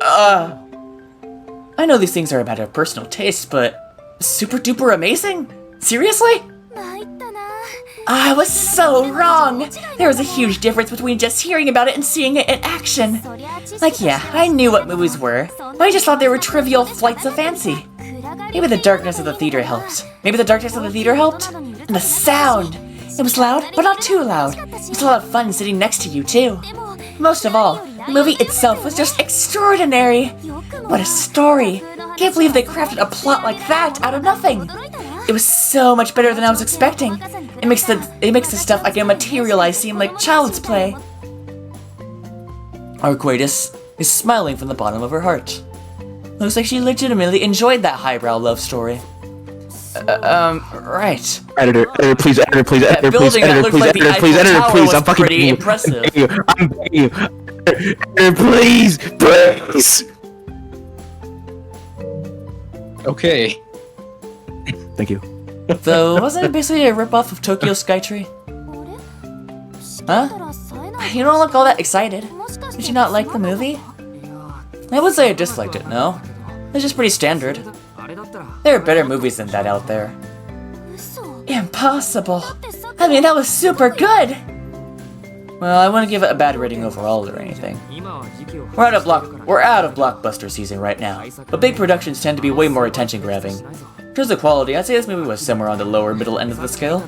[SPEAKER 2] I know these things are a matter of personal taste, but super duper amazing? Seriously? I was so wrong! There was a huge difference between just hearing about it and seeing it in action. Like, yeah, I knew what movies were, but I just thought they were trivial flights of fancy. Maybe the darkness of the theater helped. And the sound! It was loud, but not too loud. It was a lot of fun sitting next to you, too. Most of all, the movie itself was just extraordinary. What a story. Can't believe they crafted a plot like that out of nothing. It was so much better than I was expecting. It makes the stuff I can materialize seem like child's play. Arcueid is smiling from the bottom of her heart. Looks like she legitimately enjoyed that highbrow love story. Right.
[SPEAKER 3] Editor, please, editor, please, editor, please,
[SPEAKER 2] building that
[SPEAKER 3] editor,
[SPEAKER 2] looks
[SPEAKER 3] please,
[SPEAKER 2] like the
[SPEAKER 3] editor, please,
[SPEAKER 2] Eiffel
[SPEAKER 3] editor,
[SPEAKER 2] Tower
[SPEAKER 3] please.
[SPEAKER 2] was
[SPEAKER 3] I'm fucking
[SPEAKER 2] pretty
[SPEAKER 3] begging you.
[SPEAKER 2] impressive.
[SPEAKER 3] I'm begging you. Editor, please, please.
[SPEAKER 1] Okay.
[SPEAKER 3] Thank you.
[SPEAKER 2] So, wasn't it basically a ripoff of Tokyo Skytree? Huh? You don't look all that excited. Did you not like the movie? I would say I disliked it, no? It's just pretty standard. There are better movies than that out there. Impossible! I mean, that was super good! Well, I wouldn't give it a bad rating overall or anything. We're out of blockbuster season right now, but big productions tend to be way more attention-grabbing. In terms of quality, I'd say this movie was somewhere on the lower middle end of the scale.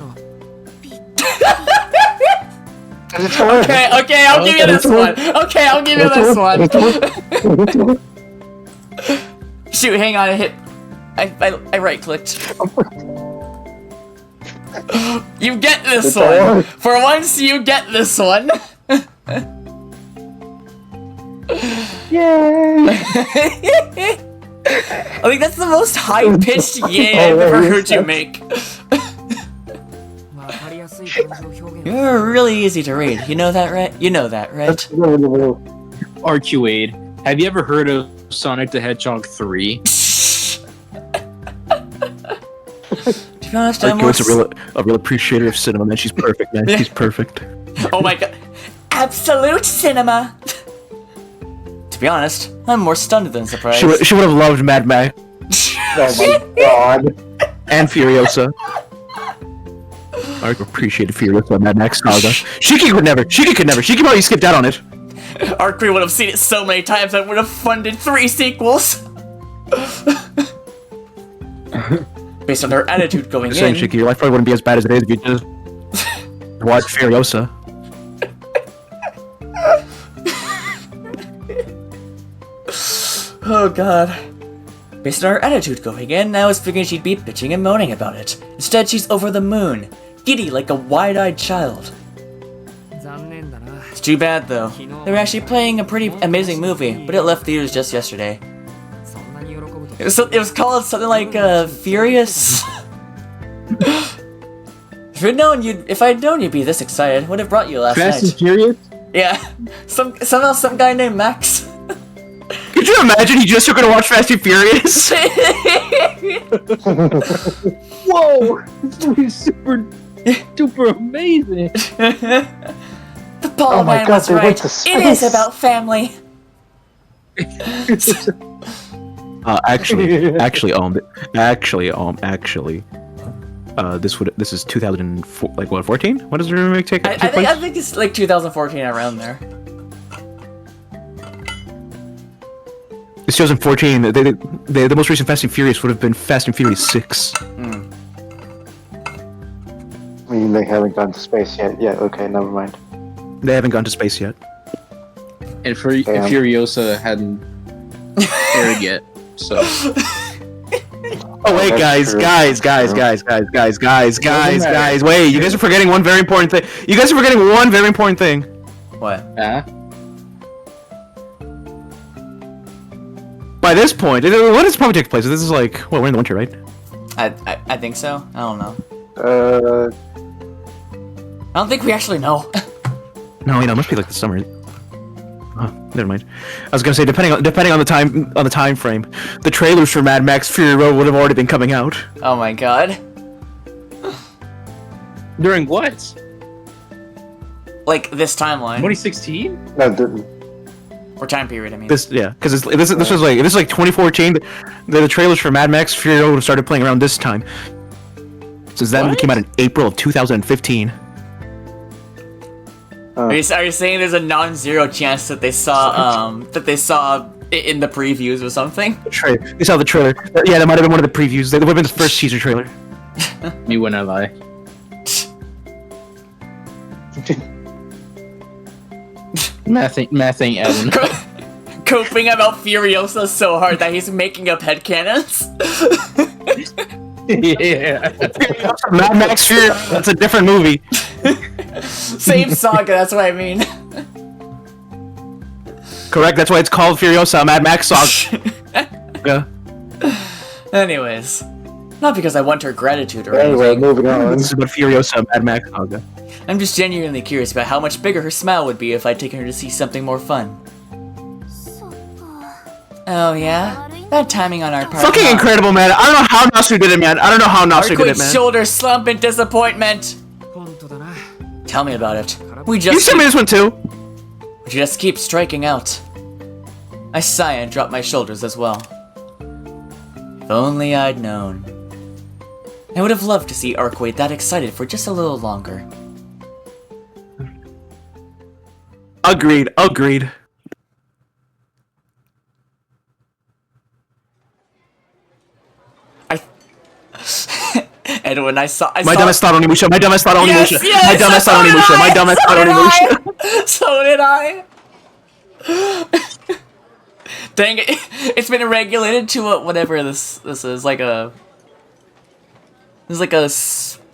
[SPEAKER 2] Okay, I'll give you this one. Okay, I'll give you this one. Shoot, hang on, I right-clicked. You get this one! For once, you get this one!
[SPEAKER 4] Yay!
[SPEAKER 2] I think that's the most high-pitched yay I've ever heard you make. You're really easy to read. You know that, right? You know that, right?
[SPEAKER 1] Arcueid. Have you ever heard of Sonic the Hedgehog 3?
[SPEAKER 2] To be honest, I'm more...
[SPEAKER 3] Arcueid's a real appreciator of cinema, man. She's perfect, man. She's perfect.
[SPEAKER 2] Oh my god. Absolute cinema! To be honest, I'm more stunned than surprised.
[SPEAKER 3] She would have loved Mad Max
[SPEAKER 4] Oh my god.
[SPEAKER 3] and Furiosa. I appreciated Furiosa and Mad Max Saga. Shiki could never. Shiki probably skipped out on it.
[SPEAKER 2] Arcueid would have seen it so many times I would have funded 3 sequels! Based on her attitude going
[SPEAKER 3] Just saying,
[SPEAKER 2] in.
[SPEAKER 3] Shiki, your life probably wouldn't be as bad as it is if you just watch Furiosa.
[SPEAKER 2] Oh god. Based on her attitude going in, I was figuring she'd be bitching and moaning about it. Instead, she's over the moon, giddy like a wide-eyed child. It's too bad though. They were actually playing a pretty amazing movie, but it left theaters just yesterday. It was called something like Furious. If I'd known you'd be this excited, would have brought you last
[SPEAKER 1] Fast
[SPEAKER 2] night.
[SPEAKER 1] and Furious?
[SPEAKER 2] Yeah, some guy named Max.
[SPEAKER 3] Could you imagine he just took her to watch Fast and Furious?
[SPEAKER 1] Whoa! This movie's super amazing.
[SPEAKER 2] The bald
[SPEAKER 4] Oh my
[SPEAKER 2] man
[SPEAKER 4] God,
[SPEAKER 2] was
[SPEAKER 4] they went
[SPEAKER 2] right.
[SPEAKER 4] to
[SPEAKER 2] It is
[SPEAKER 4] space.
[SPEAKER 2] about family.
[SPEAKER 3] Actually, this is 2004, like what, 14? What does the remake take
[SPEAKER 2] I
[SPEAKER 3] place?
[SPEAKER 2] think it's like 2014 around there.
[SPEAKER 3] It's 2014. The most recent Fast and Furious would have been Fast and Furious 6.
[SPEAKER 4] I mean, they haven't gone to space yet. Yeah, okay, never mind.
[SPEAKER 3] They haven't gone to space yet.
[SPEAKER 1] And Furiosa hadn't aired yet, so.
[SPEAKER 3] Oh wait,
[SPEAKER 4] That's true.
[SPEAKER 3] guys, wait! You guys are forgetting one very important thing.
[SPEAKER 2] What?
[SPEAKER 3] By this point, what does probably take place? This is like, well, we're in the winter, right?
[SPEAKER 2] I think so. I don't know.
[SPEAKER 4] Uh,
[SPEAKER 2] I don't think we actually know.
[SPEAKER 3] No, it must be like the summer. Oh, never mind. I was gonna say, depending on the time frame, the trailers for Mad Max Fury Road would have already been coming out.
[SPEAKER 2] Oh my god.
[SPEAKER 1] During what?
[SPEAKER 2] Like this timeline
[SPEAKER 1] 2016?
[SPEAKER 4] no,
[SPEAKER 2] or time period. I mean.
[SPEAKER 3] This was like 2014. The trailers for Mad Max Fury Road started playing around this time. Since that movie came out in April of 2015.
[SPEAKER 2] Are you saying there's a non-zero chance that they saw it in the previews or something?
[SPEAKER 3] They saw the trailer. Yeah, that might have been one of the previews. That would have been the first teaser trailer.
[SPEAKER 1] Me when I lie. Mathing Evan.
[SPEAKER 2] Coping about Furiosa so hard that he's making up headcanons.
[SPEAKER 1] Yeah.
[SPEAKER 3] Mad Max Fury. That's a different movie.
[SPEAKER 2] Same saga, that's what I mean.
[SPEAKER 3] Correct. That's why it's called Furiosa Mad Max Saga. Yeah.
[SPEAKER 2] Anyways, not because I want her gratitude or
[SPEAKER 4] anyway,
[SPEAKER 2] anything.
[SPEAKER 4] moving on.
[SPEAKER 3] This is about Furiosa Mad Max Saga.
[SPEAKER 2] I'm just genuinely curious about how much bigger her smile would be if I'd taken her to see something more fun. Oh yeah? Bad timing on our part.
[SPEAKER 3] Fucking incredible, man. I don't know how Nasu did it, man.
[SPEAKER 2] Arcueid's shoulder slump in disappointment. Tell me about it.
[SPEAKER 3] You sent me this one too.
[SPEAKER 2] We just keep striking out. I sigh and drop my shoulders as well. If only I'd known. I would have loved to see Arcueid that excited for just a little longer.
[SPEAKER 3] Agreed.
[SPEAKER 2] And when I saw
[SPEAKER 3] My dumbest thought only Musha.
[SPEAKER 2] So did I. Dang it! It's been regulated to whatever this is like a. It's like a.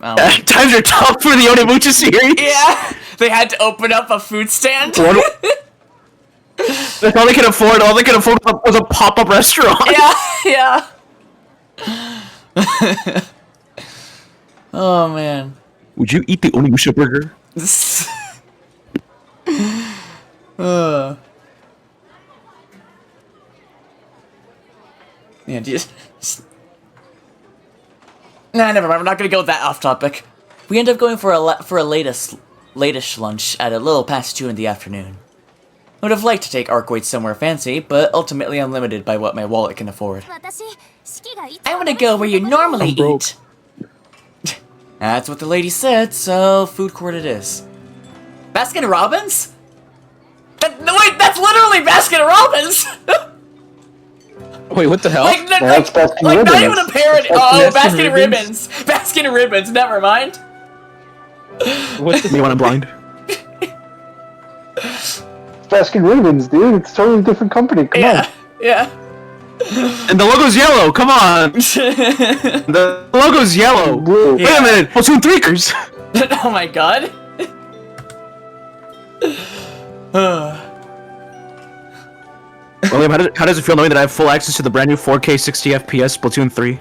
[SPEAKER 2] I don't know.
[SPEAKER 3] Times are tough for the Onimucha series.
[SPEAKER 2] Yeah, they had to open up a food stand.
[SPEAKER 3] That's all they could afford. All they could afford was a pop-up restaurant.
[SPEAKER 2] Yeah. Oh man.
[SPEAKER 3] Would you eat the Onimusha burger?
[SPEAKER 2] Yeah, Nah, never mind. We're not gonna go that off topic. We end up going for a latest lunch at a little past 2 in the afternoon. I would have liked to take Arcueid somewhere fancy, but ultimately I'm limited by what my wallet can afford. I want to go where you normally eat. That's what the lady said, so food court it is. Baskin Robbins? No, wait, that's literally Baskin Robbins!
[SPEAKER 1] Wait, what the hell?
[SPEAKER 4] That's Baskin
[SPEAKER 2] not
[SPEAKER 4] Ribbons.
[SPEAKER 2] even a parody.
[SPEAKER 1] That's
[SPEAKER 2] Baskin
[SPEAKER 1] Baskin
[SPEAKER 2] Ribbons. Baskin Ribbons, never mind.
[SPEAKER 1] What the
[SPEAKER 3] Me when I'm blind.
[SPEAKER 4] Baskin Ribbons, dude. It's a totally different company. Come on.
[SPEAKER 2] Yeah.
[SPEAKER 3] And the logo's yellow. Come on. The logo's yellow.
[SPEAKER 4] Blue.
[SPEAKER 3] Wait a minute. Platoon 3kers.
[SPEAKER 2] Oh my god.
[SPEAKER 3] William, how does it feel knowing that I have full access to the brand new 4K 60 FPS Splatoon 3?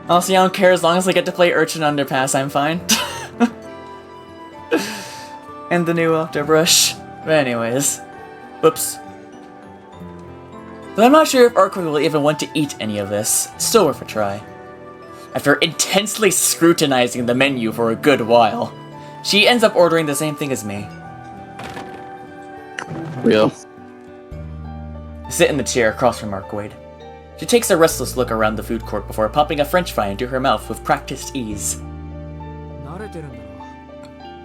[SPEAKER 2] Honestly, I don't care as long as I get to play Urchin Underpass, I'm fine. And the new Octobrush. But anyways. Whoops. Though I'm not sure if Arcueid will even want to eat any of this, it's still worth a try. After intensely scrutinizing the menu for a good while, she ends up ordering the same thing as me.
[SPEAKER 1] real?
[SPEAKER 2] I sit in the chair across from Arcueid. She takes a restless look around the food court before popping a french fry into her mouth with practiced ease.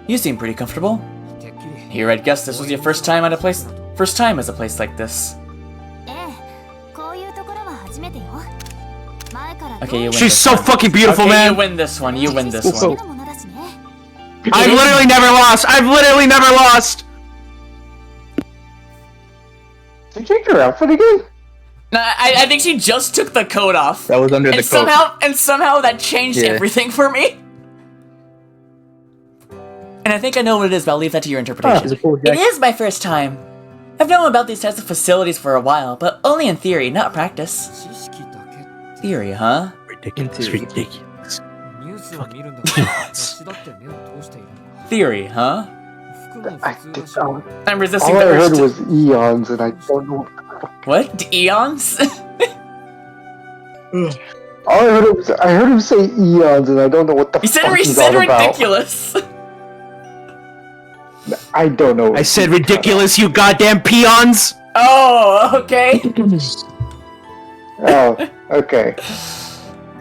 [SPEAKER 2] You seem pretty comfortable. Here, I'd guess this was your first time as a place like this. Okay, you win.
[SPEAKER 3] She's so fucking beautiful,
[SPEAKER 2] okay,
[SPEAKER 3] man.
[SPEAKER 2] You win this one. You win this one.
[SPEAKER 3] I've literally never lost. I've literally never lost.
[SPEAKER 4] Did you change your outfit again?
[SPEAKER 2] No, I think she just took the coat off.
[SPEAKER 1] That was under the coat.
[SPEAKER 2] Somehow that changed everything for me. And I think I know what it is, but I'll leave that to your interpretation. It is my first time. I've known about these types of facilities for a while, but only in theory, not practice. Theory, huh?
[SPEAKER 3] Ridiculous. Ridiculous.
[SPEAKER 2] Theory, huh? I'm resisting
[SPEAKER 4] All
[SPEAKER 2] the
[SPEAKER 4] I
[SPEAKER 2] urge
[SPEAKER 4] heard
[SPEAKER 2] to...
[SPEAKER 4] was eons, and I don't know.
[SPEAKER 2] What? Eons?
[SPEAKER 4] All I heard him say eons, and I don't know what the
[SPEAKER 2] You said,
[SPEAKER 4] fuck he's all about.
[SPEAKER 2] ridiculous.
[SPEAKER 4] I don't know.
[SPEAKER 3] I said ridiculous, you goddamn peons!
[SPEAKER 2] Oh, okay.
[SPEAKER 4] Oh, okay.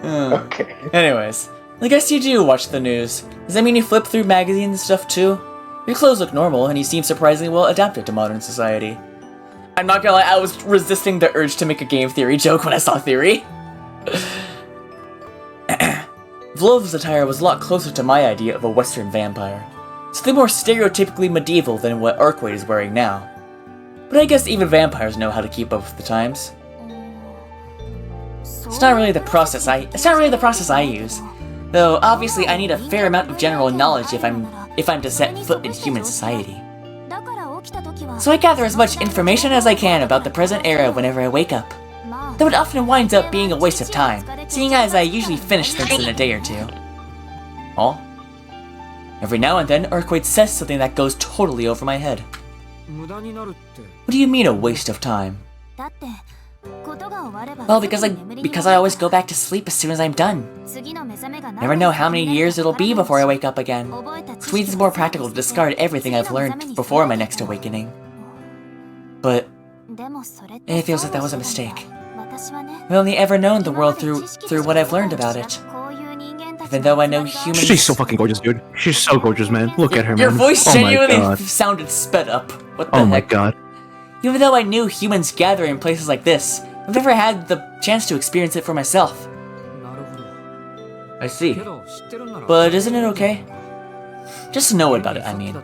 [SPEAKER 4] Okay.
[SPEAKER 2] Anyways, I guess you do watch the news. Does that mean you flip through magazines and stuff too? Your clothes look normal, and you seem surprisingly well adapted to modern society. I'm not gonna lie, I was resisting the urge to make a game theory joke when I saw theory. Vlov's attire was a lot closer to my idea of a Western vampire. Something more stereotypically medieval than what Arcueid is wearing now. But I guess even vampires know how to keep up with the times. It's not really the process I use. Though obviously I need a fair amount of general knowledge if I'm to set foot in human society. So I gather as much information as I can about the present era whenever I wake up. Though it often winds up being a waste of time, seeing as I usually finish things in a day or two. Oh? Every now and then, Arcueid says something that goes totally over my head. What do you mean a waste of time? Well, because I always go back to sleep as soon as I'm done. Never know how many years it'll be before I wake up again. Which means it's more practical to discard everything I've learned before my next awakening. But it feels like that was a mistake. I've only ever known the world through what I've learned about it. Even though I know humans...
[SPEAKER 3] She's so fucking gorgeous, dude. She's so gorgeous, man. Look at her, man.
[SPEAKER 2] Your voice
[SPEAKER 3] Oh my
[SPEAKER 2] genuinely
[SPEAKER 3] God.
[SPEAKER 2] sounded sped up. What the
[SPEAKER 3] Oh
[SPEAKER 2] heck?
[SPEAKER 3] my god.
[SPEAKER 2] Even though I knew humans gather in places like this, I've never had the chance to experience it for myself. I see. But isn't it okay? Just to know about it, I mean.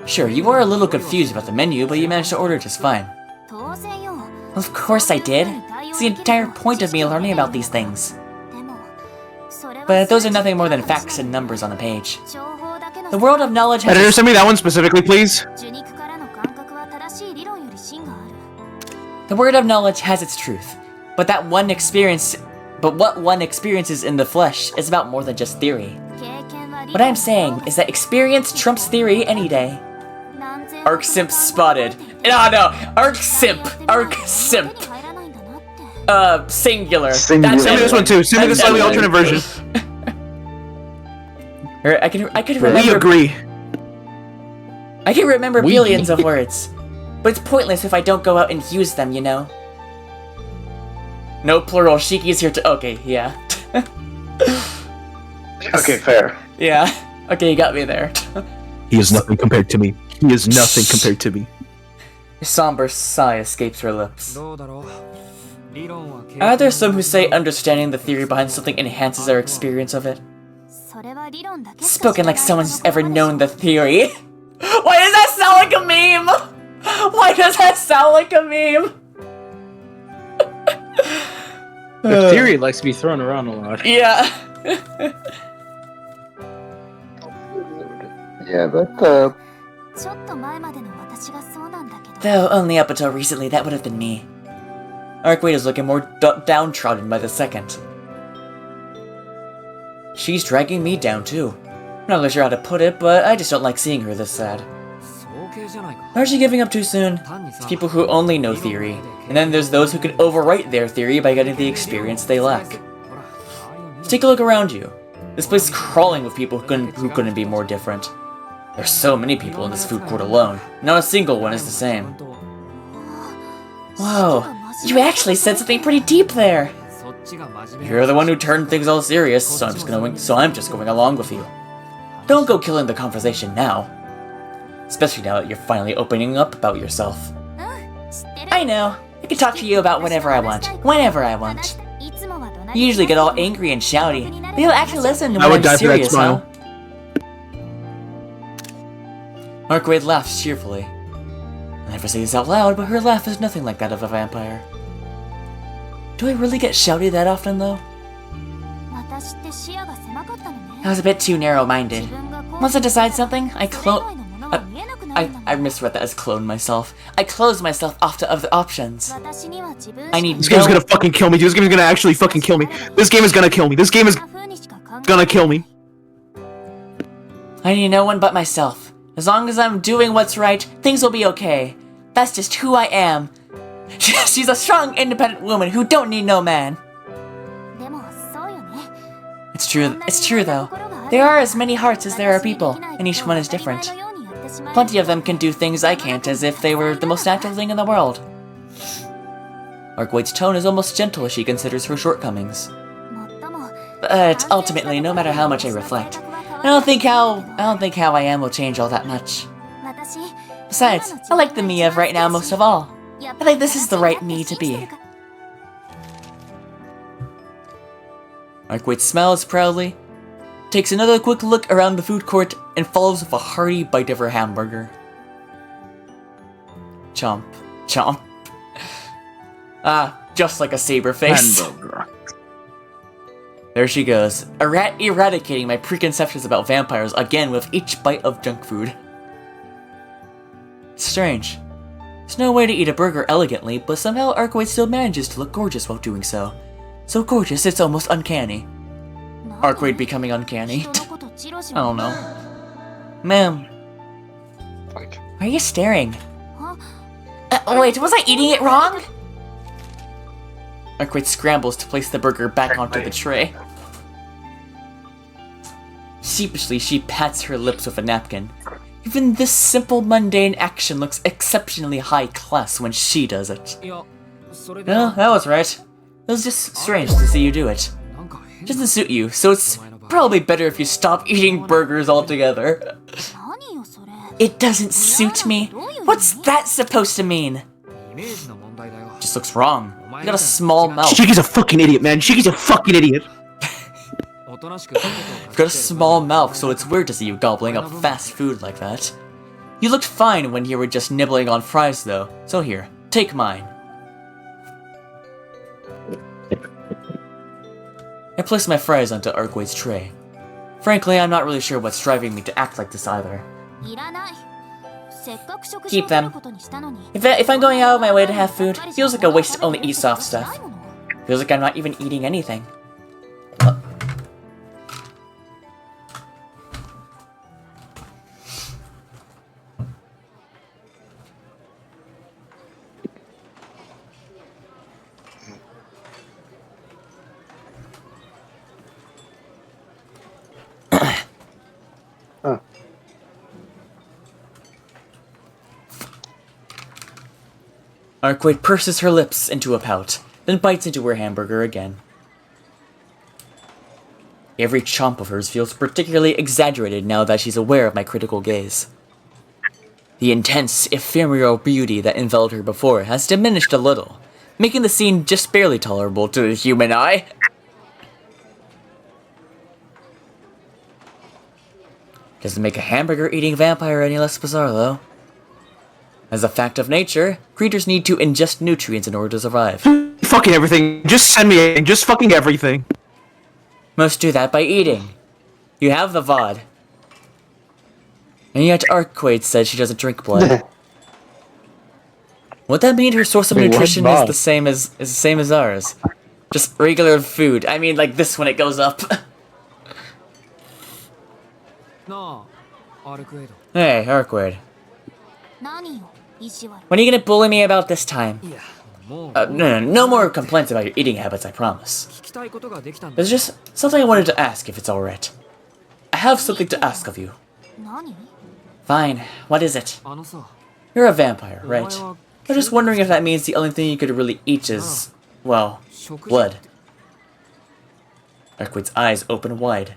[SPEAKER 2] Sure, you were a little confused about the menu, but you managed to order just fine. Of course I did. It's the entire point of me learning about these things. But those are nothing more than facts and numbers on a page. The world of knowledge has...
[SPEAKER 3] Editor, send me that one specifically, please.
[SPEAKER 2] The word of knowledge has its truth, but that one experience But what one experiences in the flesh is about more than just theory. What I'm saying is that experience trumps theory any day. Arc Simp spotted. No, Arc Simp. Singular.
[SPEAKER 4] Singular.
[SPEAKER 2] That's
[SPEAKER 3] Send me this one too. Send me the slightly alternate version.
[SPEAKER 2] I can
[SPEAKER 3] We
[SPEAKER 2] remember.
[SPEAKER 3] agree.
[SPEAKER 2] I can remember billions of words, but it's pointless if I don't go out and use them, you know? No plural, Shiki's here to- okay, yeah.
[SPEAKER 4] Okay, fair.
[SPEAKER 2] Yeah, okay, you got me there.
[SPEAKER 3] He is nothing compared to me. He is nothing compared to me.
[SPEAKER 2] A somber sigh escapes her lips. Are there some who say understanding the theory behind something enhances our experience of it? Spoken like someone who's ever known the theory. Why does that sound like a meme? Why does that sound like a meme?
[SPEAKER 1] The theory likes to be thrown around a lot.
[SPEAKER 2] Yeah.
[SPEAKER 4] Yeah, that,
[SPEAKER 2] Though only up until recently, that would have been me. Arcueid is looking more downtrodden by the second. She's dragging me down too. I'm not really sure how to put it, but I just don't like seeing her this sad. Aren't you giving up too soon? It's people who only know theory, and then there's those who can overwrite their theory by getting the experience they lack. Take a look around you. This place is crawling with people who couldn't be more different. There's so many people in this food court alone. Not a single one is the same. Whoa, you actually said something pretty deep there. You're the one who turned things all serious, so I'm just going along with you. Don't go killing the conversation now. Especially now that you're finally opening up about yourself. I know. I can talk to you about whatever I want. Whenever I want. You usually get all angry and shouty, but you'll actually listen when
[SPEAKER 3] I would
[SPEAKER 2] I'm
[SPEAKER 3] die for that
[SPEAKER 2] serious, huh?
[SPEAKER 3] smile.
[SPEAKER 2] Arcueid laughs cheerfully. I never say this out loud, but her laugh is nothing like that of a vampire. Do I really get shouty that often, though? I was a bit too narrow-minded. Once I decide something, I misread that as clone myself. I close myself off to other options. I need
[SPEAKER 3] This game's gonna fucking kill me, dude. This game's gonna actually fucking kill me. This game is gonna kill me. This game is gonna kill me.
[SPEAKER 2] I need no one but myself. As long as I'm doing what's right, things will be okay. That's just who I am. She's a strong, independent woman who don't need no man. It's true though. There are as many hearts as there are people, and each one is different. Plenty of them can do things I can't as if they were the most natural thing in the world. Arcueid's tone is almost gentle as she considers her shortcomings. But ultimately, no matter how much I reflect, I don't think how I am will change all that much. Besides, I like the me of right now most of all. I think this is the right me to be. Arcueid smiles proudly, takes another quick look around the food court, and follows with a hearty bite of her hamburger. Chomp. Chomp. Just like a saber face.
[SPEAKER 3] Hamburger.
[SPEAKER 2] There she goes, eradicating my preconceptions about vampires again with each bite of junk food. Strange. There's no way to eat a burger elegantly, but somehow Arcueid still manages to look gorgeous while doing so. So gorgeous, it's almost uncanny. Arcueid becoming uncanny. I don't know. Ma'am. Why are you staring? Wait, was I eating it wrong? Arcueid scrambles to place the burger back onto the tray. Sheepishly, she pats her lips with a napkin. Even this simple, mundane action looks exceptionally high class when she does it. No, that was right. It was just strange to see you do it. It doesn't suit you, so it's probably better if you stop eating burgers altogether. It doesn't suit me? What's that supposed to mean? Just looks wrong. You got a small mouth.
[SPEAKER 3] Shiki's a fucking idiot, man. Shiki's a fucking idiot.
[SPEAKER 2] You've got a small mouth, so it's weird to see you gobbling up fast food like that. You looked fine when you were just nibbling on fries, though. So here, take mine. I place my fries onto Arcueid's tray. Frankly, I'm not really sure what's driving me to act like this either. Keep them. If I'm going out of my way to have food, it feels like a waste to only eat soft stuff. Feels like I'm not even eating anything.
[SPEAKER 4] Huh.
[SPEAKER 2] Arcueid purses her lips into a pout, then bites into her hamburger again. Every chomp of hers feels particularly exaggerated now that she's aware of my critical gaze. The intense, ephemeral beauty that enveloped her before has diminished a little, making the scene just barely tolerable to the human eye. Doesn't make a hamburger-eating vampire any less bizarre, though. As a fact of nature, creatures need to ingest nutrients in order to survive.
[SPEAKER 3] Fucking everything. Just send me anything. Just fucking everything.
[SPEAKER 2] Most do that by eating. You have the VOD. And yet Arcueid said she doesn't drink blood. Would that mean her source of
[SPEAKER 1] Wait, what's
[SPEAKER 2] nutrition is
[SPEAKER 1] VOD?
[SPEAKER 2] the same as ours? Just regular food. I mean, like this when it goes up. Hey, Arcueid. When are you gonna bully me about this time? No more complaints about your eating habits, I promise. There's just something I wanted to ask, if it's alright. I have something to ask of you. Fine, what is it? You're a vampire, right? I'm just wondering if that means the only thing you could really eat is, well, blood. Arcueid's eyes open wide.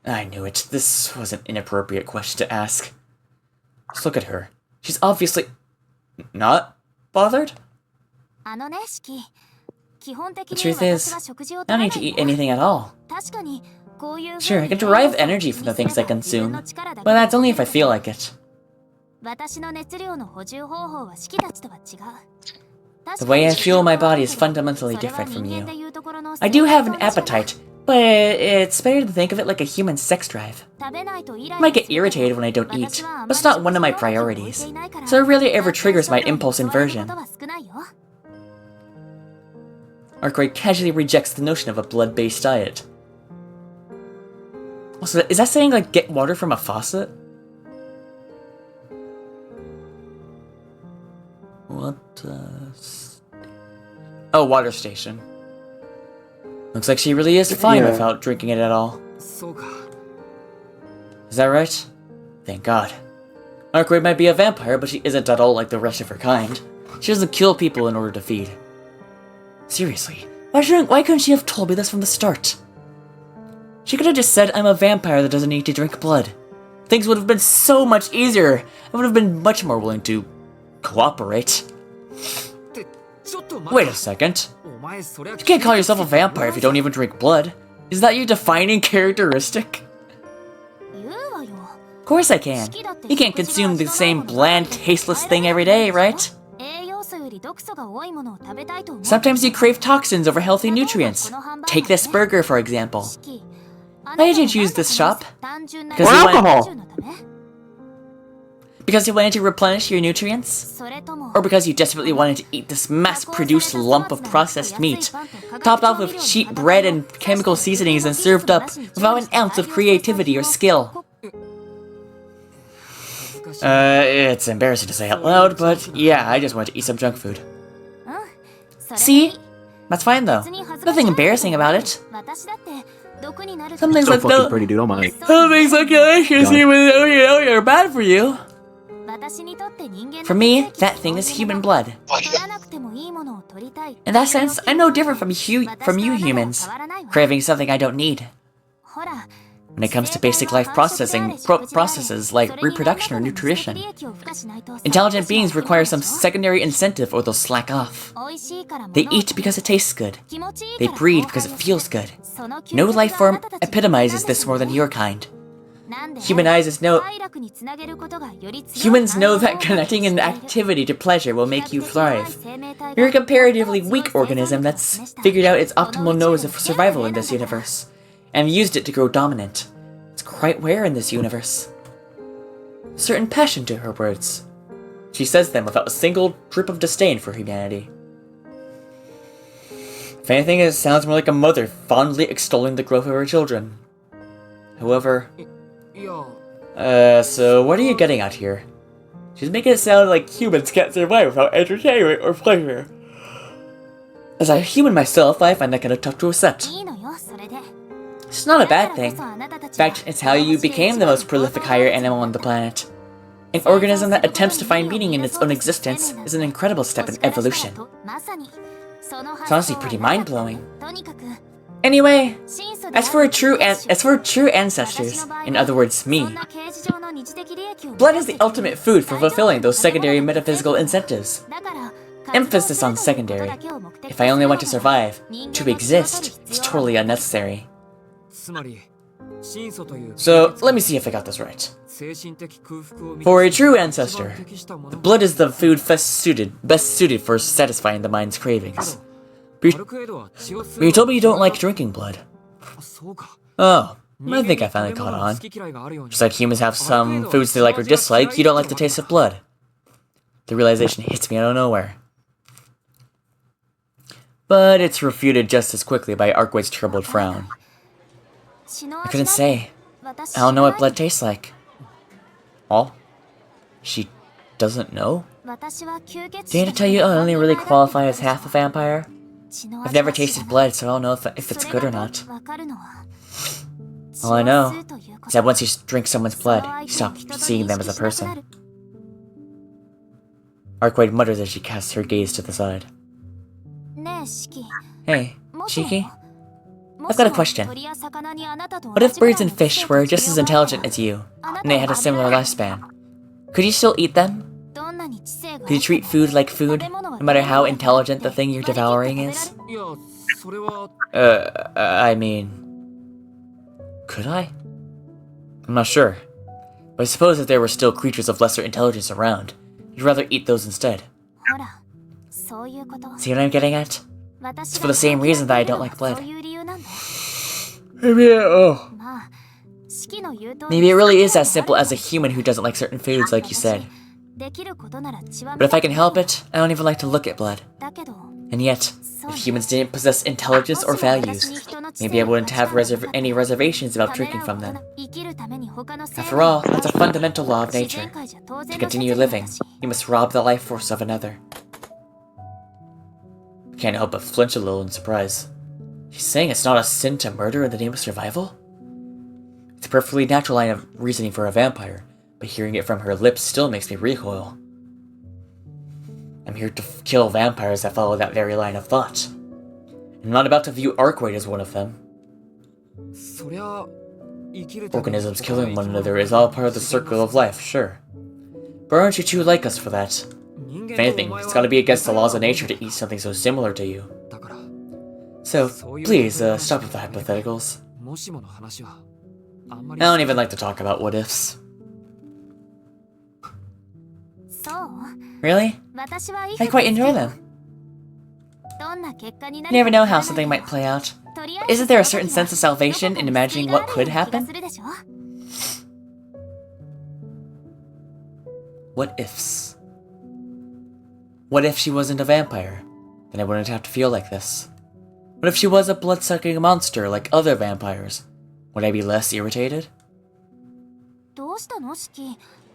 [SPEAKER 2] I knew it. This was an inappropriate question to ask. Just look at her. She's obviously not bothered? The truth is, I don't need to eat anything at all. Sure, I can derive energy from the things I consume, but that's only if I feel like it. The way I fuel my body is fundamentally different from you. I do have an appetite, but it's better to think of it like a human sex drive. I might get irritated when I don't eat, but it's not one of my priorities, so it rarely ever triggers my impulse inversion. Arcueid casually rejects the notion of a blood-based diet. Also, is that saying, like, get water from a faucet? What, Oh, water station. Looks like she really is fine without drinking it at all. Is that right? Thank God. Arcueid might be a vampire, but she isn't at all like the rest of her kind. She doesn't kill people in order to feed. Seriously, why couldn't she have told me this from the start? She could have just said I'm a vampire that doesn't need to drink blood. Things would have been so much easier. I would have been much more willing to cooperate. Wait a second. You can't call yourself a vampire if you don't even drink blood. Is that your defining characteristic? Of course I can. You can't consume the same bland, tasteless thing every day, right? Sometimes you crave toxins over healthy nutrients. Take this burger, for example. Why did you choose this shop? Because
[SPEAKER 3] Or alcohol!
[SPEAKER 2] Because you wanted to replenish your nutrients? Or because you desperately wanted to eat this mass-produced lump of processed meat, topped off with cheap bread and chemical seasonings and served up without an ounce of creativity or skill? It's embarrassing to say out loud, but yeah, I just wanted to eat some junk food. See? That's fine though. Nothing embarrassing about it. Some things
[SPEAKER 3] So
[SPEAKER 2] like
[SPEAKER 3] fucking pretty, dude. Oh my.
[SPEAKER 2] some things like delicious even though you know you're bad for you. For me, that thing is human blood. In that sense, I'm no different from you humans, craving something I don't need. When it comes to basic life processes like reproduction or nutrition, intelligent beings require some secondary incentive or they'll slack off. They eat because it tastes good. They breed because it feels good. No life form epitomizes this more than your kind. Humans know that connecting an activity to pleasure will make you thrive. You're a comparatively weak organism that's figured out its optimal nose of survival in this universe, and used it to grow dominant. It's quite rare in this universe. Certain passion to her words. She says them without a single drip of disdain for humanity. If anything, it sounds more like a mother fondly extolling the growth of her children. However... so what are you getting at here? She's making it sound like humans can't survive without entertainment or pleasure. As a human myself, I find that kind of tough to accept. It's not a bad thing. In fact, it's how you became the most prolific higher animal on the planet. An organism that attempts to find meaning in its own existence is an incredible step in evolution. It's honestly pretty mind-blowing. Anyway, as for true ancestors, in other words, me, blood is the ultimate food for fulfilling those secondary metaphysical incentives. Emphasis on secondary. If I only want to survive, to exist is totally unnecessary. So, let me see if I got this right. For a true ancestor, the blood is the food best suited for satisfying the mind's cravings. But you told me you don't like drinking blood. Oh, I think I finally caught on. Just like humans have some foods they like or dislike, you don't like the taste of blood. The realization hits me out of nowhere. But it's refuted just as quickly by Arcueid's troubled frown. I couldn't say. I don't know what blood tastes like. Oh? She doesn't know? Didn't I tell you I only really qualify as half a vampire? I've never tasted blood, so I don't know if it's good or not. All I know is that once you drink someone's blood, you stop seeing them as a person. Arcueid mutters as she casts her gaze to the side. Hey, Shiki? I've got a question. What if birds and fish were just as intelligent as you, and they had a similar lifespan? Could you still eat them? Could you treat food like food, no matter how intelligent the thing you're devouring is? I mean... Could I? I'm not sure. But I suppose if there were still creatures of lesser intelligence around, you'd rather eat those instead. See what I'm getting at? It's for the same reason that I don't like blood. Maybe it really is as simple as a human who doesn't like certain foods, like you said. But if I can help it, I don't even like to look at blood. And yet, if humans didn't possess intelligence or values, maybe I wouldn't have any reservations about drinking from them. After all, it's a fundamental law of nature. To continue living, you must rob the life force of another. I can't help but flinch a little in surprise. She's saying it's not a sin to murder in the name of survival? It's a perfectly natural line of reasoning for a vampire, but hearing it from her lips still makes me recoil. I'm here to kill vampires that follow that very line of thought. I'm not about to view Arcueid as one of them. Organisms killing one another is all part of the circle of life, sure. But aren't you too like us for that? If anything, it's gotta be against the laws of nature to eat something so similar to you. So, please, stop with the hypotheticals. I don't even like to talk about what-ifs. Really? I quite enjoy them. You never know how something might play out. But isn't there a certain sense of salvation in imagining what could happen? What-ifs. What if she wasn't a vampire? Then I wouldn't have to feel like this. What if she was a blood-sucking monster like other vampires? Would I be less irritated?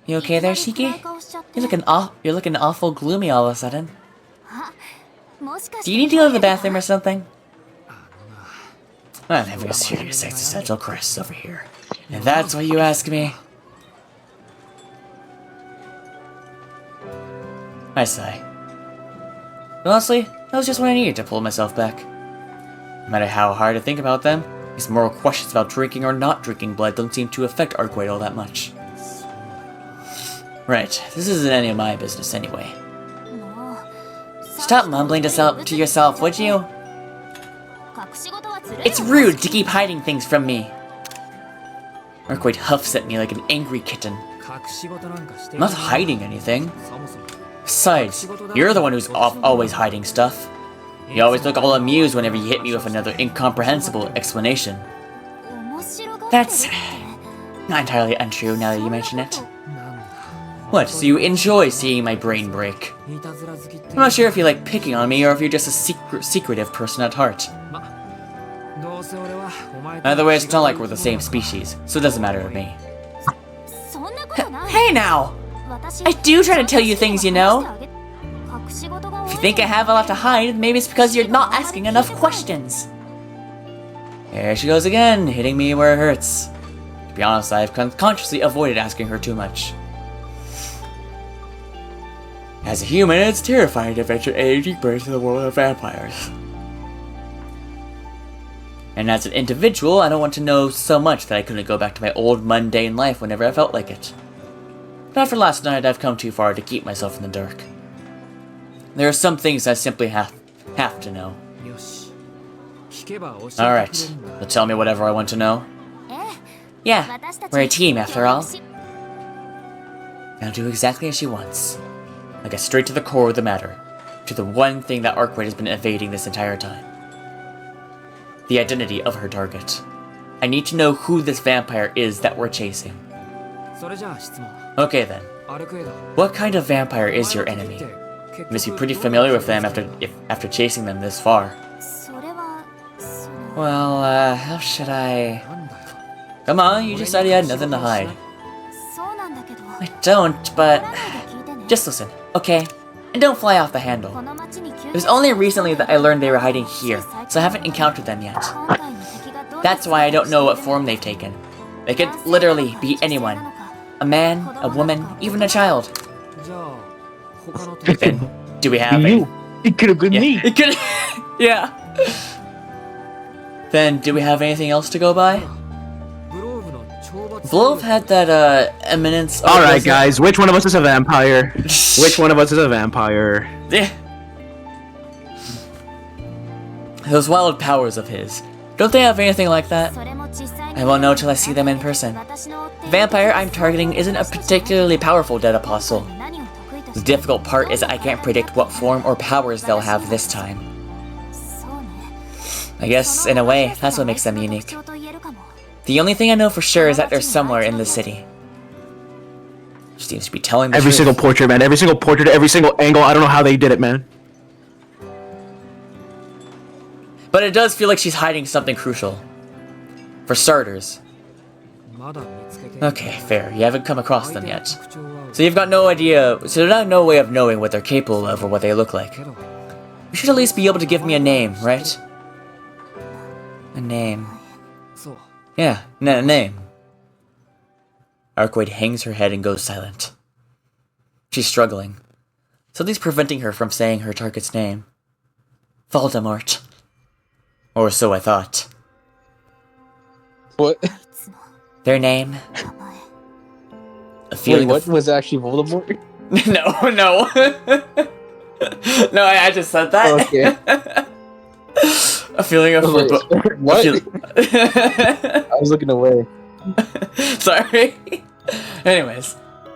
[SPEAKER 2] You okay there, Shiki? You're looking awful gloomy all of a sudden. Do you need to go to the bathroom or something? I'm having a serious existential crisis over here. And that's what you ask me? I sigh. But honestly, that was just what I needed to pull myself back. No matter how hard I think about them, these moral questions about drinking or not drinking blood don't seem to affect Arcueid all that much. Right, this isn't any of my business anyway. Stop mumbling to yourself, would you? It's rude to keep hiding things from me. Arcueid huffs at me like an angry kitten. I'm not hiding anything. Besides, you're the one who's always hiding stuff. You always look all amused whenever you hit me with another incomprehensible explanation. That's not entirely untrue now that you mention it. What, so you enjoy seeing my brain break? I'm not sure if you like picking on me or if you're just a secretive person at heart. Either way, it's not like we're the same species, so it doesn't matter to me. Hey now! I do try to tell you things, you know. If you think I have a lot to hide, maybe it's because you're not asking enough questions. There she goes again, hitting me where it hurts. To be honest, I've consciously avoided asking her too much. As a human, it's terrifying to venture any deeper into the world of vampires. And as an individual, I don't want to know so much that I couldn't go back to my old mundane life whenever I felt like it. But after last night, I've come too far to keep myself in the dark. There are some things I simply have to know. Alright, so tell me whatever I want to know. Yeah, we're a team after all. I'll do exactly as she wants. I'll get straight to the core of the matter, to the one thing that Arcueid has been evading this entire time. The identity of her target. I need to know who this vampire is that we're chasing. Okay then. What kind of vampire is your enemy? You must be pretty familiar with them after chasing them this far. Well, how should I... Come on, you just said you had nothing to hide. I don't, but... Just listen, okay? And don't fly off the handle. It was only recently that I learned they were hiding here, so I haven't encountered them yet. That's why I don't know what form they've taken. They could literally be anyone. A man, a woman, even a child. Then, do we have
[SPEAKER 1] You. It could have been me.
[SPEAKER 2] It could... Yeah. Then, do we have anything else to go by? Vlov had that, eminence...
[SPEAKER 3] Alright, guys, which one of us is a vampire? Which one of us is a vampire?
[SPEAKER 2] Yeah. Those wild powers of his. Don't they have anything like that? I won't know till I see them in person. The vampire I'm targeting isn't a particularly powerful dead apostle. The difficult part is I can't predict what form or powers they'll have this time. I guess, in a way, that's what makes them unique. The only thing I know for sure is that they're somewhere in the city. She seems to be telling the
[SPEAKER 3] Every
[SPEAKER 2] truth.
[SPEAKER 3] single portrait, man. Every single portrait, every single angle. I don't know how they did it, man.
[SPEAKER 2] But it does feel like she's hiding something crucial. For starters. Okay, fair. You haven't come across them yet. So you've got no idea, so there's not no way of knowing what they're capable of or what they look like. You should at least be able to give me a name, right? A name. Yeah, a name. Arcueid hangs her head and goes silent. She's struggling. Something's preventing her from saying her target's name. Voldemort. Or so I thought.
[SPEAKER 1] What?
[SPEAKER 2] Their name. A
[SPEAKER 1] Wait,
[SPEAKER 2] feeling
[SPEAKER 1] what was actually Voldemort?
[SPEAKER 2] No. No, I just said that.
[SPEAKER 1] Okay.
[SPEAKER 2] A feeling of
[SPEAKER 1] What? I was looking away.
[SPEAKER 2] Sorry. Anyways.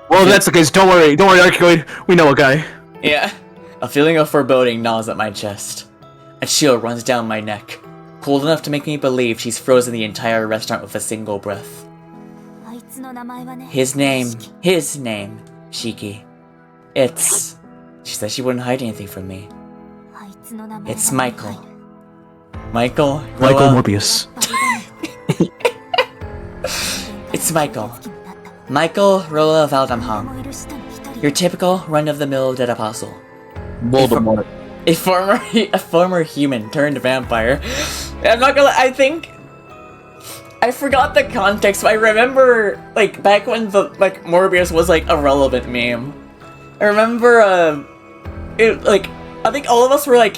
[SPEAKER 3] Well, if that's the case, don't worry, Arcueid. We know a guy.
[SPEAKER 2] Yeah. A feeling of foreboding gnaws at my chest. A chill runs down my neck, cold enough to make me believe she's frozen the entire restaurant with a single breath. His name, Shiki. She said she wouldn't hide anything from me. It's Michael. Michael
[SPEAKER 3] Morbius.
[SPEAKER 2] It's Michael. Michael Rolla Valdamham. Your typical run-of-the-mill dead apostle.
[SPEAKER 1] Voldemort.
[SPEAKER 2] A former human turned vampire. I'm not gonna. I think I forgot the context, but I remember like back when the Morbius was like a relevant meme. I remember I think all of us were like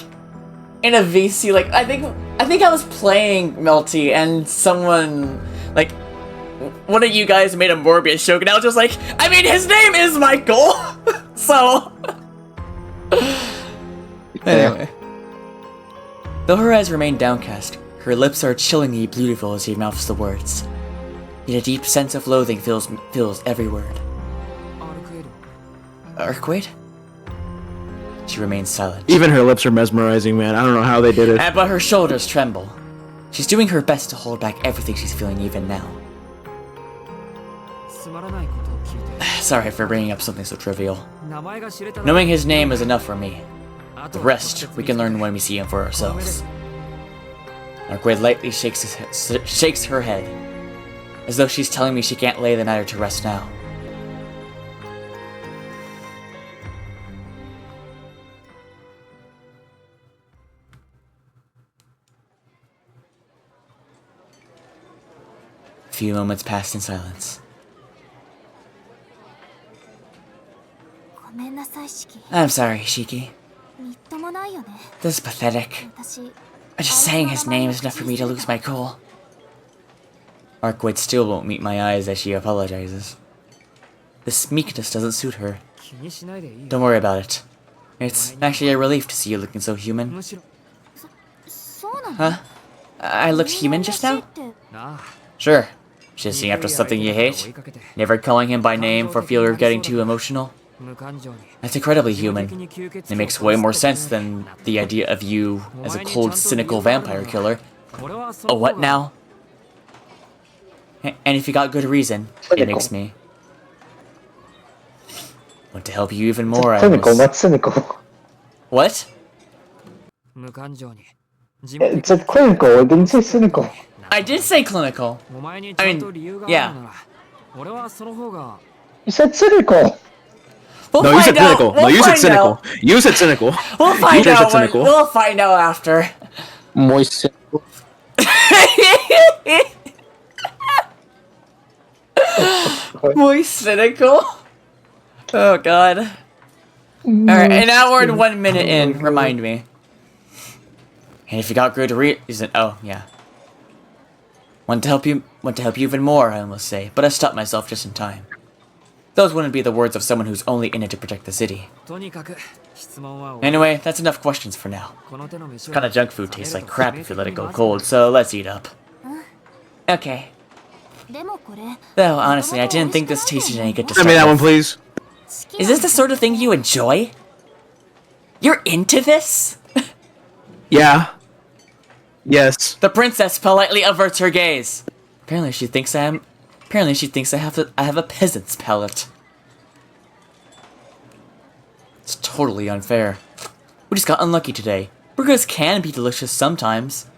[SPEAKER 2] in a VC. Like I think I was playing Melty and someone like one of you guys made a Morbius joke, and I was just like, I mean, his name is Michael, so. Anyway. Though her eyes remain downcast, her lips are chillingly beautiful as she mouths the words. Yet a deep sense of loathing fills every word. Arcueid? She remains silent.
[SPEAKER 3] Even her lips are mesmerizing, man. I don't know how they did it.
[SPEAKER 2] But her shoulders tremble. She's doing her best to hold back everything she's feeling even now. Sorry for bringing up something so trivial. Knowing his name is enough for me. The rest, we can learn when we see him for ourselves. Arcueid lightly shakes her head, as though she's telling me she can't lay the matter to rest now. A few moments passed in silence. I'm sorry, Shiki. This is pathetic. Just saying his name is enough for me to lose my cool. Arcueid still won't meet my eyes as she apologizes. This meekness doesn't suit her. Don't worry about it. It's actually a relief to see you looking so human. Huh? I looked human just now? Sure. Chasing after something you hate? Never calling him by name for fear of getting too emotional? That's incredibly human. It makes way more sense than the idea of you as a cold, cynical vampire killer. Oh, what now? And if you got good reason, it makes me want to help you even more.
[SPEAKER 4] Clinical, not cynical.
[SPEAKER 2] What?
[SPEAKER 4] It said clinical, it didn't say cynical.
[SPEAKER 2] I did say clinical. I mean, yeah.
[SPEAKER 4] You said cynical.
[SPEAKER 2] We'll
[SPEAKER 3] No, you said
[SPEAKER 2] find out.
[SPEAKER 3] cynical. No, you said cynical. You said cynical.
[SPEAKER 2] We'll find
[SPEAKER 3] You said
[SPEAKER 2] out.
[SPEAKER 3] cynical.
[SPEAKER 2] We'll find out after.
[SPEAKER 1] Moist.
[SPEAKER 2] Muy cynical. Oh god. Alright, an hour and 1 minute in, remind me. And if you got good reason, oh yeah. Want to help you even more, I almost say, but I stopped myself just in time. Those wouldn't be the words of someone who's only in it to protect the city. Anyway, that's enough questions for now. This kind of junk food tastes like crap if you let it go cold, so let's eat up. Okay. Though, honestly, I didn't think this tasted any good to
[SPEAKER 3] Send
[SPEAKER 2] start
[SPEAKER 3] me that one,
[SPEAKER 2] with.
[SPEAKER 3] please.
[SPEAKER 2] Is this the sort of thing you enjoy? You're into this?
[SPEAKER 3] Yeah. Yes.
[SPEAKER 2] The princess politely averts her gaze. Apparently she thinks I have a peasant's palate. It's totally unfair. We just got unlucky today. Burgers can be delicious sometimes.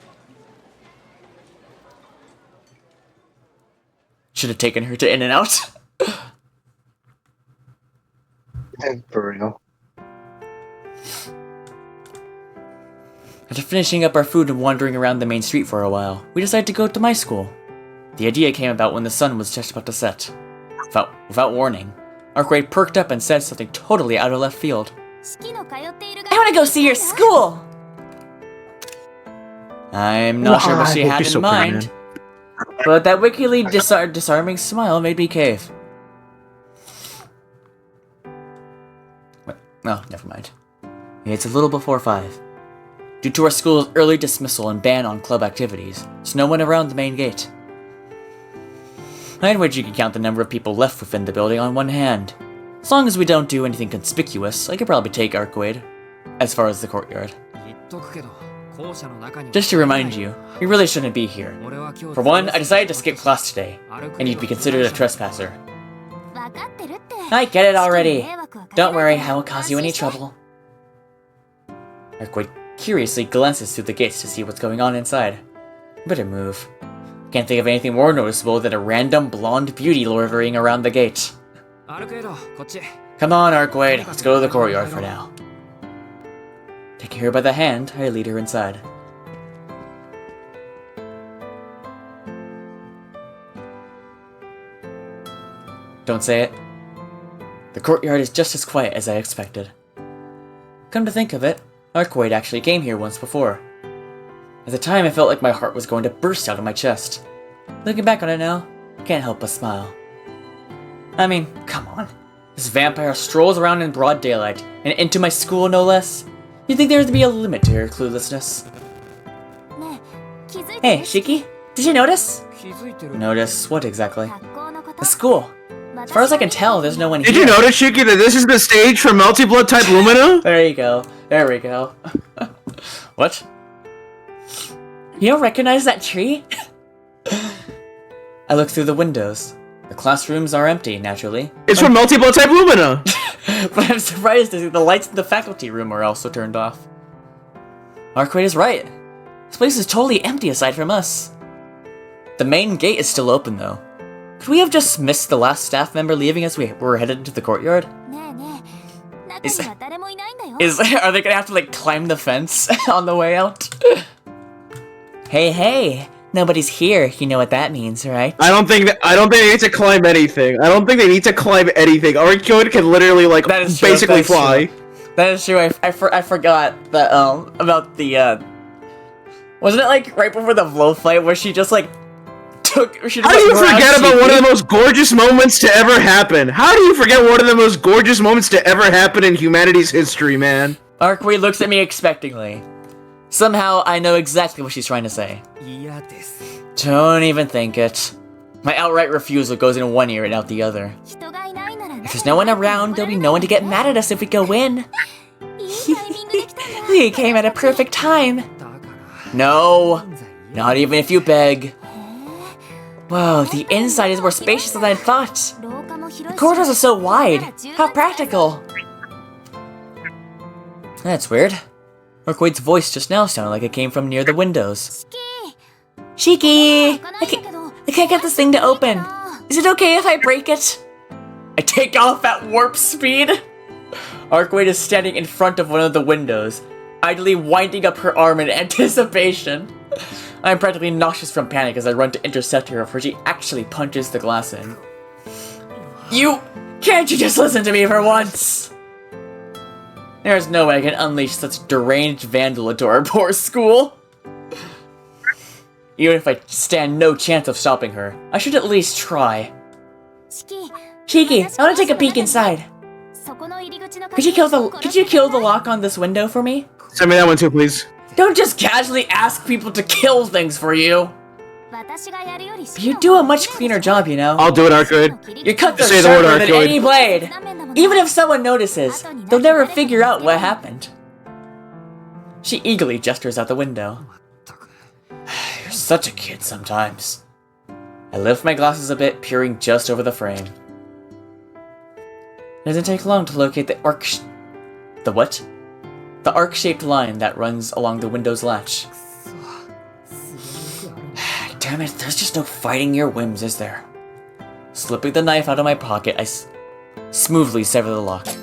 [SPEAKER 2] Should have taken her to In-N-Out.
[SPEAKER 4] For real.
[SPEAKER 2] After finishing up our food and wandering around the main street for a while, we decided to go to my school. The idea came about when the sun was just about to set. Without warning, Arcueid perked up and said something totally out of left field. I want to go see your school! I'm not sure what she
[SPEAKER 3] Why?
[SPEAKER 2] had
[SPEAKER 3] You're
[SPEAKER 2] in
[SPEAKER 3] so
[SPEAKER 2] mind,
[SPEAKER 3] pretty,
[SPEAKER 2] but that wickedly disarming smile made me cave. Oh, never mind. It's a little before 5. Due to our school's early dismissal and ban on club activities, there's no one around the main gate. I'd wager you can count the number of people left within the building on one hand. As long as we don't do anything conspicuous, I could probably take Arcueid as far as the courtyard. Just to remind you, you really shouldn't be here. For one, I decided to skip class today, and you'd be considered a trespasser. I get it already. Don't worry, I won't cause you any trouble. Arcueid curiously glances through the gates to see what's going on inside. Better move. Can't think of anything more noticeable than a random blonde beauty loitering around the gate. Come on, Arcueid, let's go to the courtyard for now. Taking her by the hand, I lead her inside. Don't say it. The courtyard is just as quiet as I expected. Come to think of it, Arcueid actually came here once before. At the time, I felt like my heart was going to burst out of my chest. Looking back on it now, I can't help but smile. I mean, come on. This vampire strolls around in broad daylight, and into my school no less? You'd think there would be a limit to her cluelessness. Hey, Shiki, did you notice? Notice what exactly? The school. As far as I can tell, there's no one here.
[SPEAKER 3] Did you notice, Shiki, that this is the stage for Multi-Blood type Lumina?
[SPEAKER 2] There you go. There we go. What? You don't recognize that tree? I look through the windows. The classrooms are empty, naturally.
[SPEAKER 3] It's from multiple type Lumina!
[SPEAKER 2] But I'm surprised to see the lights in the faculty room are also turned off. Arcueid is right. This place is totally empty aside from us. The main gate is still open, though. Could we have just missed the last staff member leaving as we were headed into the courtyard? Are they gonna have to, like, climb the fence on the way out? Hey, nobody's here. You know what that means, right? I don't think they need to climb anything. Arcueid can literally, like, basically fly. That is true. I forgot that, about the, wasn't it, like, right before the Vlo fight where she just, like, How do you forget about one of the most gorgeous moments to ever happen? How do you forget one of the most gorgeous moments to ever happen in humanity's history, man? Arcueid looks at me expectingly. Somehow, I know exactly what she's trying to say. Don't even think it. My outright refusal goes in one ear and out the other. If there's no one around, there'll be no one to get mad at us if we go in. We came at a perfect time. No, not even if you beg. Whoa, the inside is more spacious than I thought. The corridors are so wide. How practical. That's weird. Arcueid's voice just now sounded like it came from near the windows. Shiki! I can't get this thing to open. Is it okay if I break it? I take off at warp speed. Arcueid is standing in front of one of the windows, idly winding up her arm in anticipation. I am practically nauseous from panic as I run to intercept her before she actually punches the glass in. Can't you just listen to me for once? There's no way I can unleash such deranged vandal into our poor school. Even if I stand no chance of stopping her, I should at least try. Shiki, I want to take a peek inside. Could you kill the lock on this window for me?
[SPEAKER 3] Send me that one too, please.
[SPEAKER 2] Don't just casually ask people to kill things for you. You do a much cleaner job, you know.
[SPEAKER 3] I'll do it, Arcueid.
[SPEAKER 2] Your cuts are sharper than any blade. Even if someone notices, they'll never figure out what happened. She eagerly gestures out the window. You're such a kid sometimes. I lift my glasses a bit, peering just over the frame. It doesn't take long to locate the The arc-shaped line that runs along the window's latch. Damn it, there's just no fighting your whims, is there? Slipping the knife out of my pocket, I smoothly sever the lock. I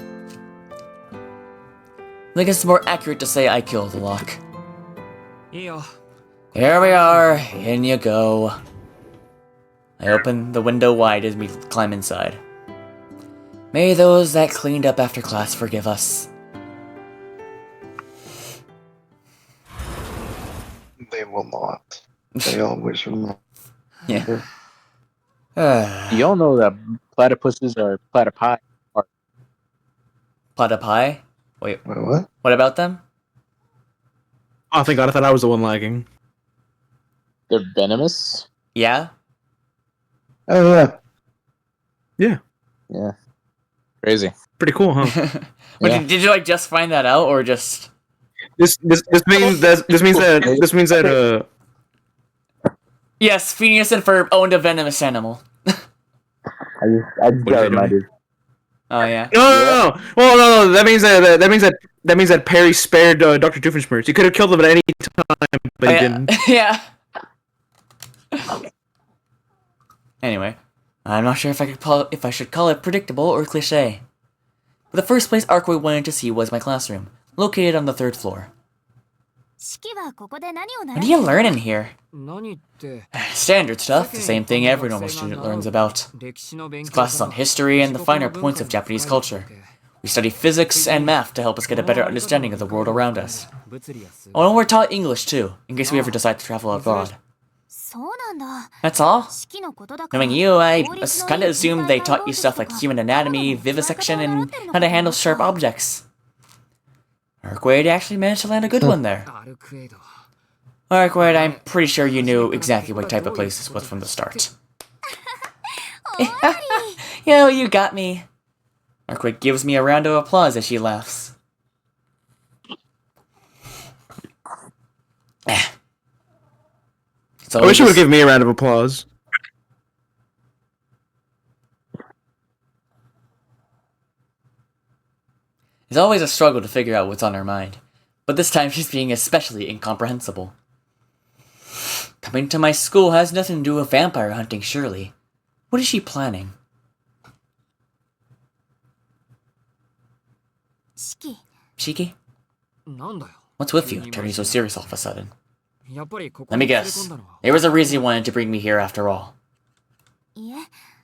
[SPEAKER 2] think it's more accurate to say I killed the lock. Here we are, in you go. I open the window wide as we climb inside. May those that cleaned up after class forgive us.
[SPEAKER 4] They will not. They always will not.
[SPEAKER 2] Yeah.
[SPEAKER 1] You all know that platypuses are platypi.
[SPEAKER 2] Platypi? Wait,
[SPEAKER 4] What?
[SPEAKER 2] what about them?
[SPEAKER 3] Oh, thank God, I thought I was the one lagging.
[SPEAKER 1] They're venomous.
[SPEAKER 2] Yeah?
[SPEAKER 4] Oh yeah.
[SPEAKER 3] Yeah.
[SPEAKER 1] Yeah. Crazy.
[SPEAKER 3] Pretty cool, huh?
[SPEAKER 2] Wait,
[SPEAKER 1] Yeah.
[SPEAKER 2] did you like just find that out, or just?
[SPEAKER 3] This means that
[SPEAKER 2] Yes, Phineas and Ferb owned a venomous animal.
[SPEAKER 1] I just got reminded.
[SPEAKER 2] Oh yeah.
[SPEAKER 3] No. Well, no. That means that Perry spared Dr. Doofenshmirtz. He could have killed him at any time, but he didn't.
[SPEAKER 2] Yeah. Anyway, I'm not sure if I should call it predictable or cliche. But the first place Arcueid wanted to see was my classroom, located on the 3rd floor. What do you learn in here? Standard stuff, the same thing every normal student learns about. It's classes on history and the finer points of Japanese culture. We study physics and math to help us get a better understanding of the world around us. Oh, and we're taught English too, in case we ever decide to travel abroad. That's all? Knowing you, I kinda assumed they taught you stuff like human anatomy, vivisection, and how to handle sharp objects. Arcueid actually managed to land a good one there. Arcueid, I'm pretty sure you knew exactly what type of place this was from the start. Yo, you got me. Arcueid gives me a round of applause as she laughs.
[SPEAKER 3] I wish you would give me a round of applause.
[SPEAKER 2] It's always a struggle to figure out what's on her mind, but this time she's being especially incomprehensible. Coming to my school has nothing to do with vampire hunting, surely. What is she planning? Shiki? What's with you, turning so serious all of a sudden? Let me guess. There was a reason you wanted to bring me here after all.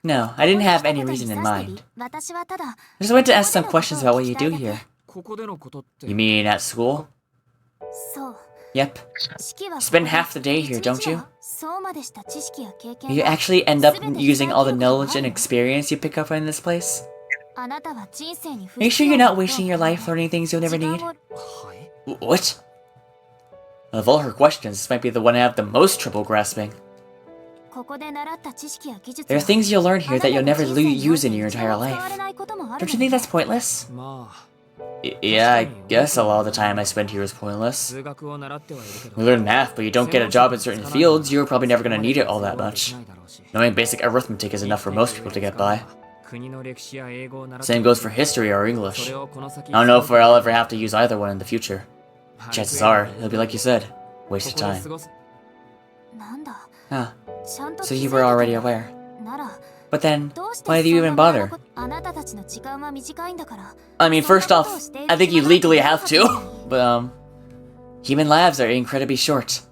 [SPEAKER 2] No, I didn't have any reason in mind. I just wanted to ask some questions about what you do here. You mean at school? Yep. You spend half the day here, don't you? You actually end up using all the knowledge and experience you pick up in this place? Are you sure you're not wasting your life learning things you'll never need? What? Of all her questions, this might be the one I have the most trouble grasping. There are things you'll learn here that you'll never use in your entire life. Don't you think that's pointless? Yeah, I guess a lot of the time I spend here is pointless. We learn math, but you don't get a job in certain fields, you're probably never gonna need it all that much. Knowing basic arithmetic is enough for most people to get by. Same goes for history or English. I don't know if I'll ever have to use either one in the future. Chances are, it'll be like you said, waste of time. Huh. So you were already aware. But then, why do you even bother? I mean, first off, I think you legally have to. But, human lives are incredibly short.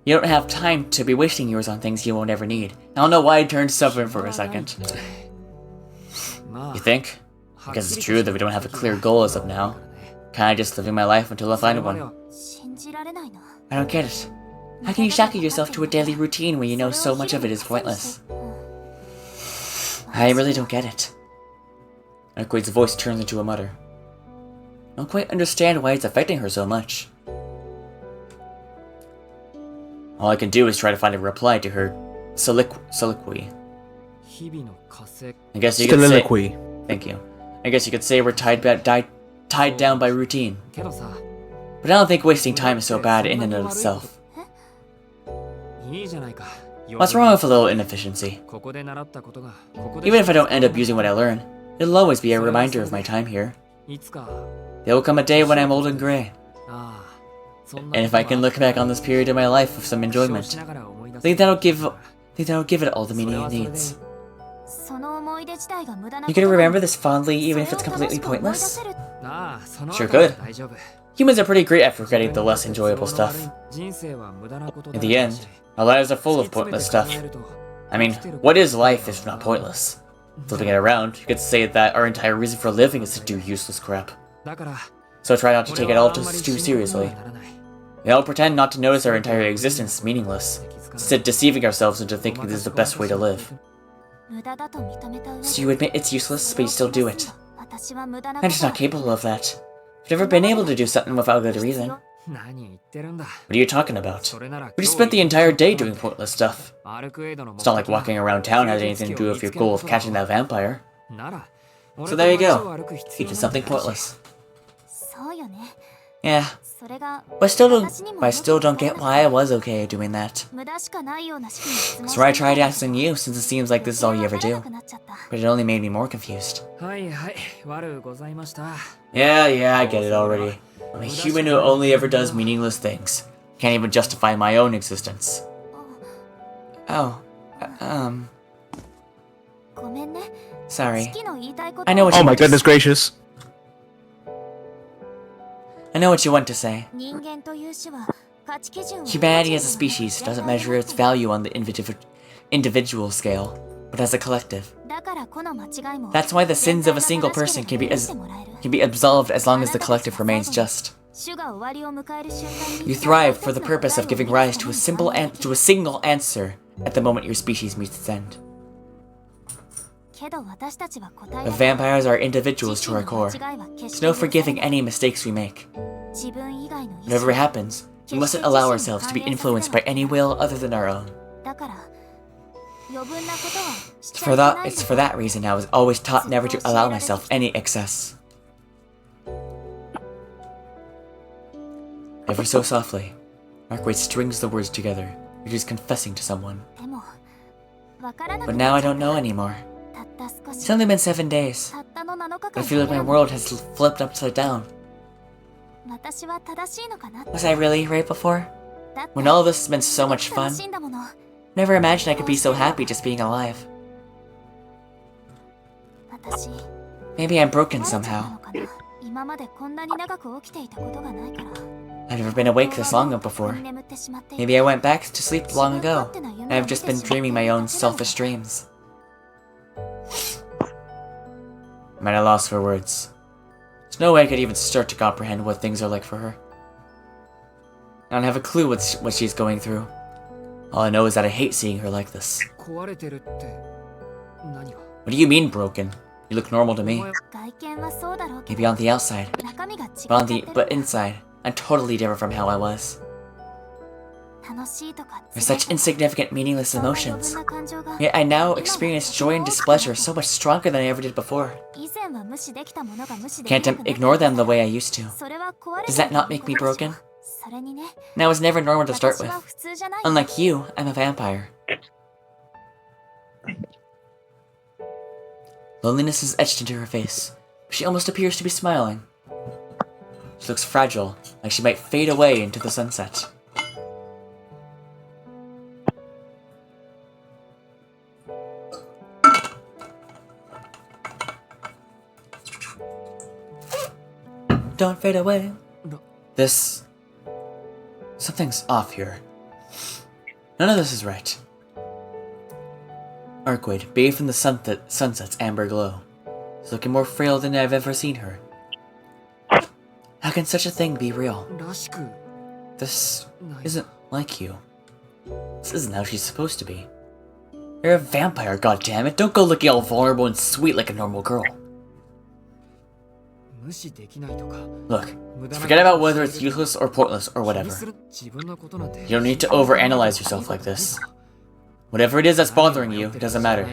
[SPEAKER 2] You don't have time to be wasting yours on things you won't ever need. I don't know why I turned stubborn for a second. You think? I guess it's true that we don't have a clear goal as of now. Kinda just living my life until I find one. I don't get it. How can you shackle yourself to a daily routine when you know so much of it is pointless? I really don't get it. Arcueid's voice turns into a mutter. I don't quite understand why it's affecting her so much. All I can do is try to find a reply to her soliloquy. I guess you could say... Thank you. I guess you could say we're tied down by routine. But I don't think wasting time is so bad in and of itself. What's wrong with a little inefficiency? Even if I don't end up using what I learn, it'll always be a reminder of my time here. There will come a day when I'm old and grey. And if I can look back on this period of my life with some enjoyment, I think that'll give it all the meaning it needs. You can remember this fondly even if it's completely pointless? Sure could. Humans are pretty great at forgetting the less enjoyable stuff. In the end, our lives are full of pointless stuff. I mean, what is life if not pointless? Flipping it around, you could say that our entire reason for living is to do useless crap. So try not to take it all too seriously. We all pretend not to notice our entire existence is meaningless, instead deceiving ourselves into thinking this is the best way to live. So you admit it's useless, but you still do it. I'm just not capable of that. I've never been able to do something without a good reason. What are you talking about? We just spent the entire day doing pointless stuff. It's not like walking around town has anything to do with your goal of catching that vampire. So there you go. You did something pointless. Yeah. But I still don't get why I was okay doing that. So I tried asking you, since it seems like this is all you ever do. But it only made me more confused. Yeah, I get it already. I'm a human who only ever does meaningless things. Can't even justify my own existence. Oh, sorry. I know what you
[SPEAKER 3] Oh my goodness gracious.
[SPEAKER 2] I know what you want to say. Humanity as a species doesn't measure its value on the individual scale, but as a collective. That's why the sins of a single person can be absolved as long as the collective remains just. You thrive for the purpose of giving rise to a single answer at the moment your species meets its end. The vampires are individuals to our core. There's no forgiving any mistakes we make. Whatever happens, we mustn't allow ourselves to be influenced by any will other than our own. It's for that reason I was always taught never to allow myself any excess. Ever so softly, Arcueid strings the words together, which is confessing to someone. But now I don't know anymore. It's only been 7 days, but I feel like my world has flipped upside down. Was I really right before? When all this has been so much fun, never imagined I could be so happy just being alive. Maybe I'm broken somehow. I've never been awake this long before. Maybe I went back to sleep long ago, and I've just been dreaming my own selfish dreams. I'm at a loss for words. There's no way I could even start to comprehend what things are like for her. I don't have a clue what she's going through. All I know is that I hate seeing her like this. What do you mean broken? You look normal to me. Maybe on the outside, but inside, I'm totally different from how I was. There's such insignificant, meaningless emotions. Yet I now experience joy and displeasure so much stronger than I ever did before. Can't ignore them the way I used to. Does that not make me broken? And I was never normal to start with. Unlike you, I'm a vampire. Loneliness is etched into her face. She almost appears to be smiling. She looks fragile, like she might fade away into the sunset. Don't fade away. Something's off here. None of this is right. Arcueid, bathed in the sunset's amber glow. She's looking more frail than I've ever seen her. How can such a thing be real? This isn't like you. This isn't how she's supposed to be. You're a vampire, goddammit. Don't go looking all vulnerable and sweet like a normal girl. Look, forget about whether it's useless or pointless or whatever. You don't need to overanalyze yourself like this. Whatever it is that's bothering you, it doesn't matter.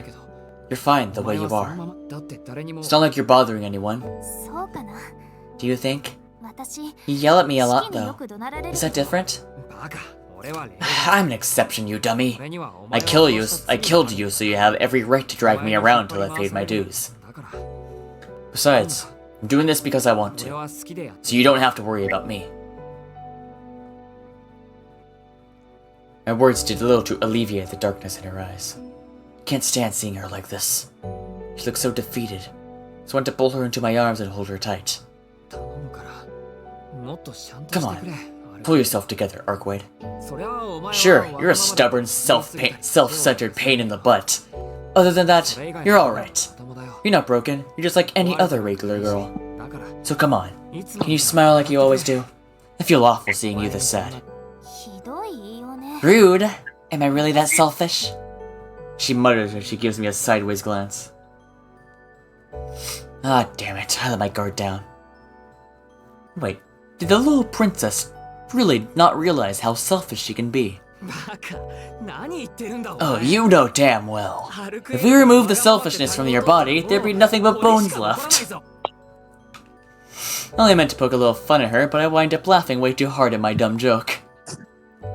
[SPEAKER 2] You're fine the way you are. It's not like you're bothering anyone. Do you think? You yell at me a lot, though. Is that different? I'm an exception, you dummy. I killed you, so you have every right to drag me around till I paid my dues. Besides, I'm doing this because I want to, so you don't have to worry about me. My words did little to alleviate the darkness in her eyes. Can't stand seeing her like this. She looks so defeated, so I want to pull her into my arms and hold her tight. Come on, pull yourself together, Arcueid. Sure, you're a stubborn, self-centered pain in the butt. Other than that, you're alright. You're not broken, you're just like any other regular girl. So come on, can you smile like you always do? I feel awful seeing you this sad. Rude! Am I really that selfish? She mutters as she gives me a sideways glance. Ah, damn it, I let my guard down. Wait, did the little princess really not realize how selfish she can be? Oh, you know damn well. If we remove the selfishness from your body, there'd be nothing but bones left. I only meant to poke a little fun at her, but I wind up laughing way too hard at my dumb joke.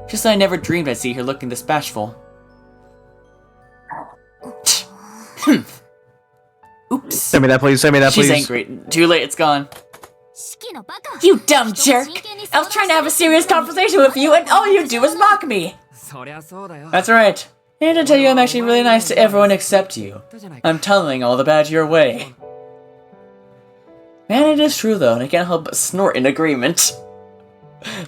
[SPEAKER 2] Just that I never dreamed I'd see her looking this bashful. Oops.
[SPEAKER 3] Send me that, please. Send me that, please.
[SPEAKER 2] She's angry. Too late, it's gone. You dumb jerk! I was trying to have a serious conversation with you, and all you do is mock me! That's right. I need to tell you I'm actually really nice to everyone except you. I'm tunneling all the bad your way. Man, it is true though, and I can't help but snort in agreement.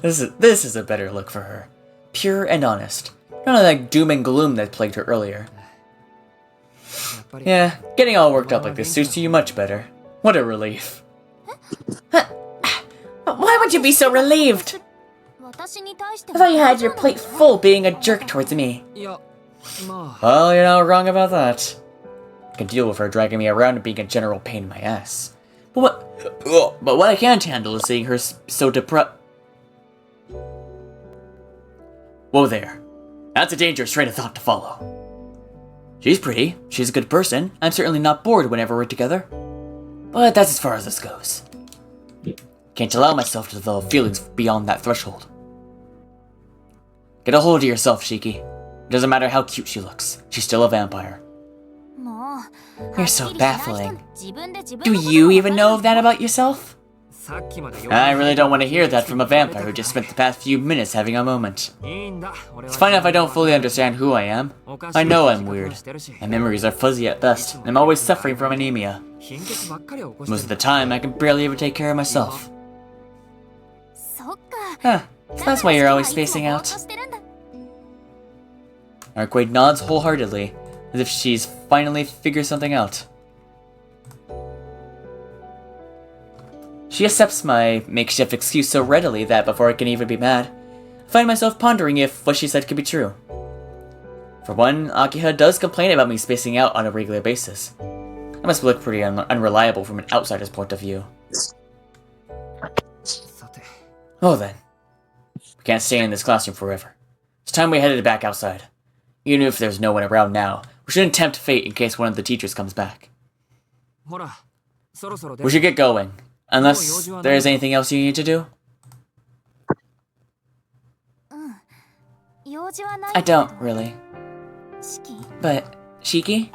[SPEAKER 2] This is a better look for her. Pure and honest. None of that doom and gloom that plagued her earlier. Yeah, getting all worked up like this suits you much better. What a relief. Why would you be so relieved? I thought you had your plate full being a jerk towards me. Well, you're not wrong about that. I can deal with her dragging me around and being a general pain in my ass. But what I can't handle is seeing her so depressed. Whoa there. That's a dangerous train of thought to follow. She's pretty, she's a good person, I'm certainly not bored whenever we're together. But that's as far as this goes. Can't allow myself to develop feelings beyond that threshold. Get a hold of yourself, Shiki. It doesn't matter how cute she looks, she's still a vampire. You're so baffling. Do you even know that about yourself? I really don't want to hear that from a vampire who just spent the past few minutes having a moment. It's fine if I don't fully understand who I am. I know I'm weird. My memories are fuzzy at best, and I'm always suffering from anemia. Most of the time, I can barely even take care of myself. Huh, so that's why you're always spacing out. Arcueid nods wholeheartedly, as if she's finally figured something out. She accepts my makeshift excuse so readily that before I can even be mad, I find myself pondering if what she said could be true. For one, Akiha does complain about me spacing out on a regular basis. I must look pretty unreliable from an outsider's point of view. Oh then. We can't stay in this classroom forever. It's time we headed back outside. Even if there's no one around now, we shouldn't tempt fate in case one of the teachers comes back. We should get going. Unless there is anything else you need to do? I don't, really. But, Shiki?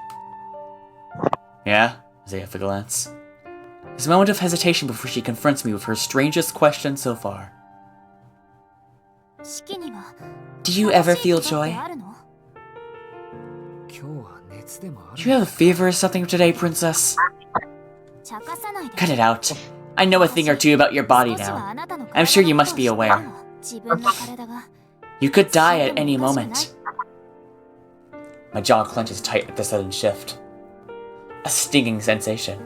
[SPEAKER 2] Yeah? I say with a glance. There's a moment of hesitation before she confronts me with her strangest question so far. Do you ever feel joy? Do you have a fever or something today, princess? Cut it out. I know a thing or two about your body now. I'm sure you must be aware. You could die at any moment. My jaw clenches tight at the sudden shift. A stinging sensation.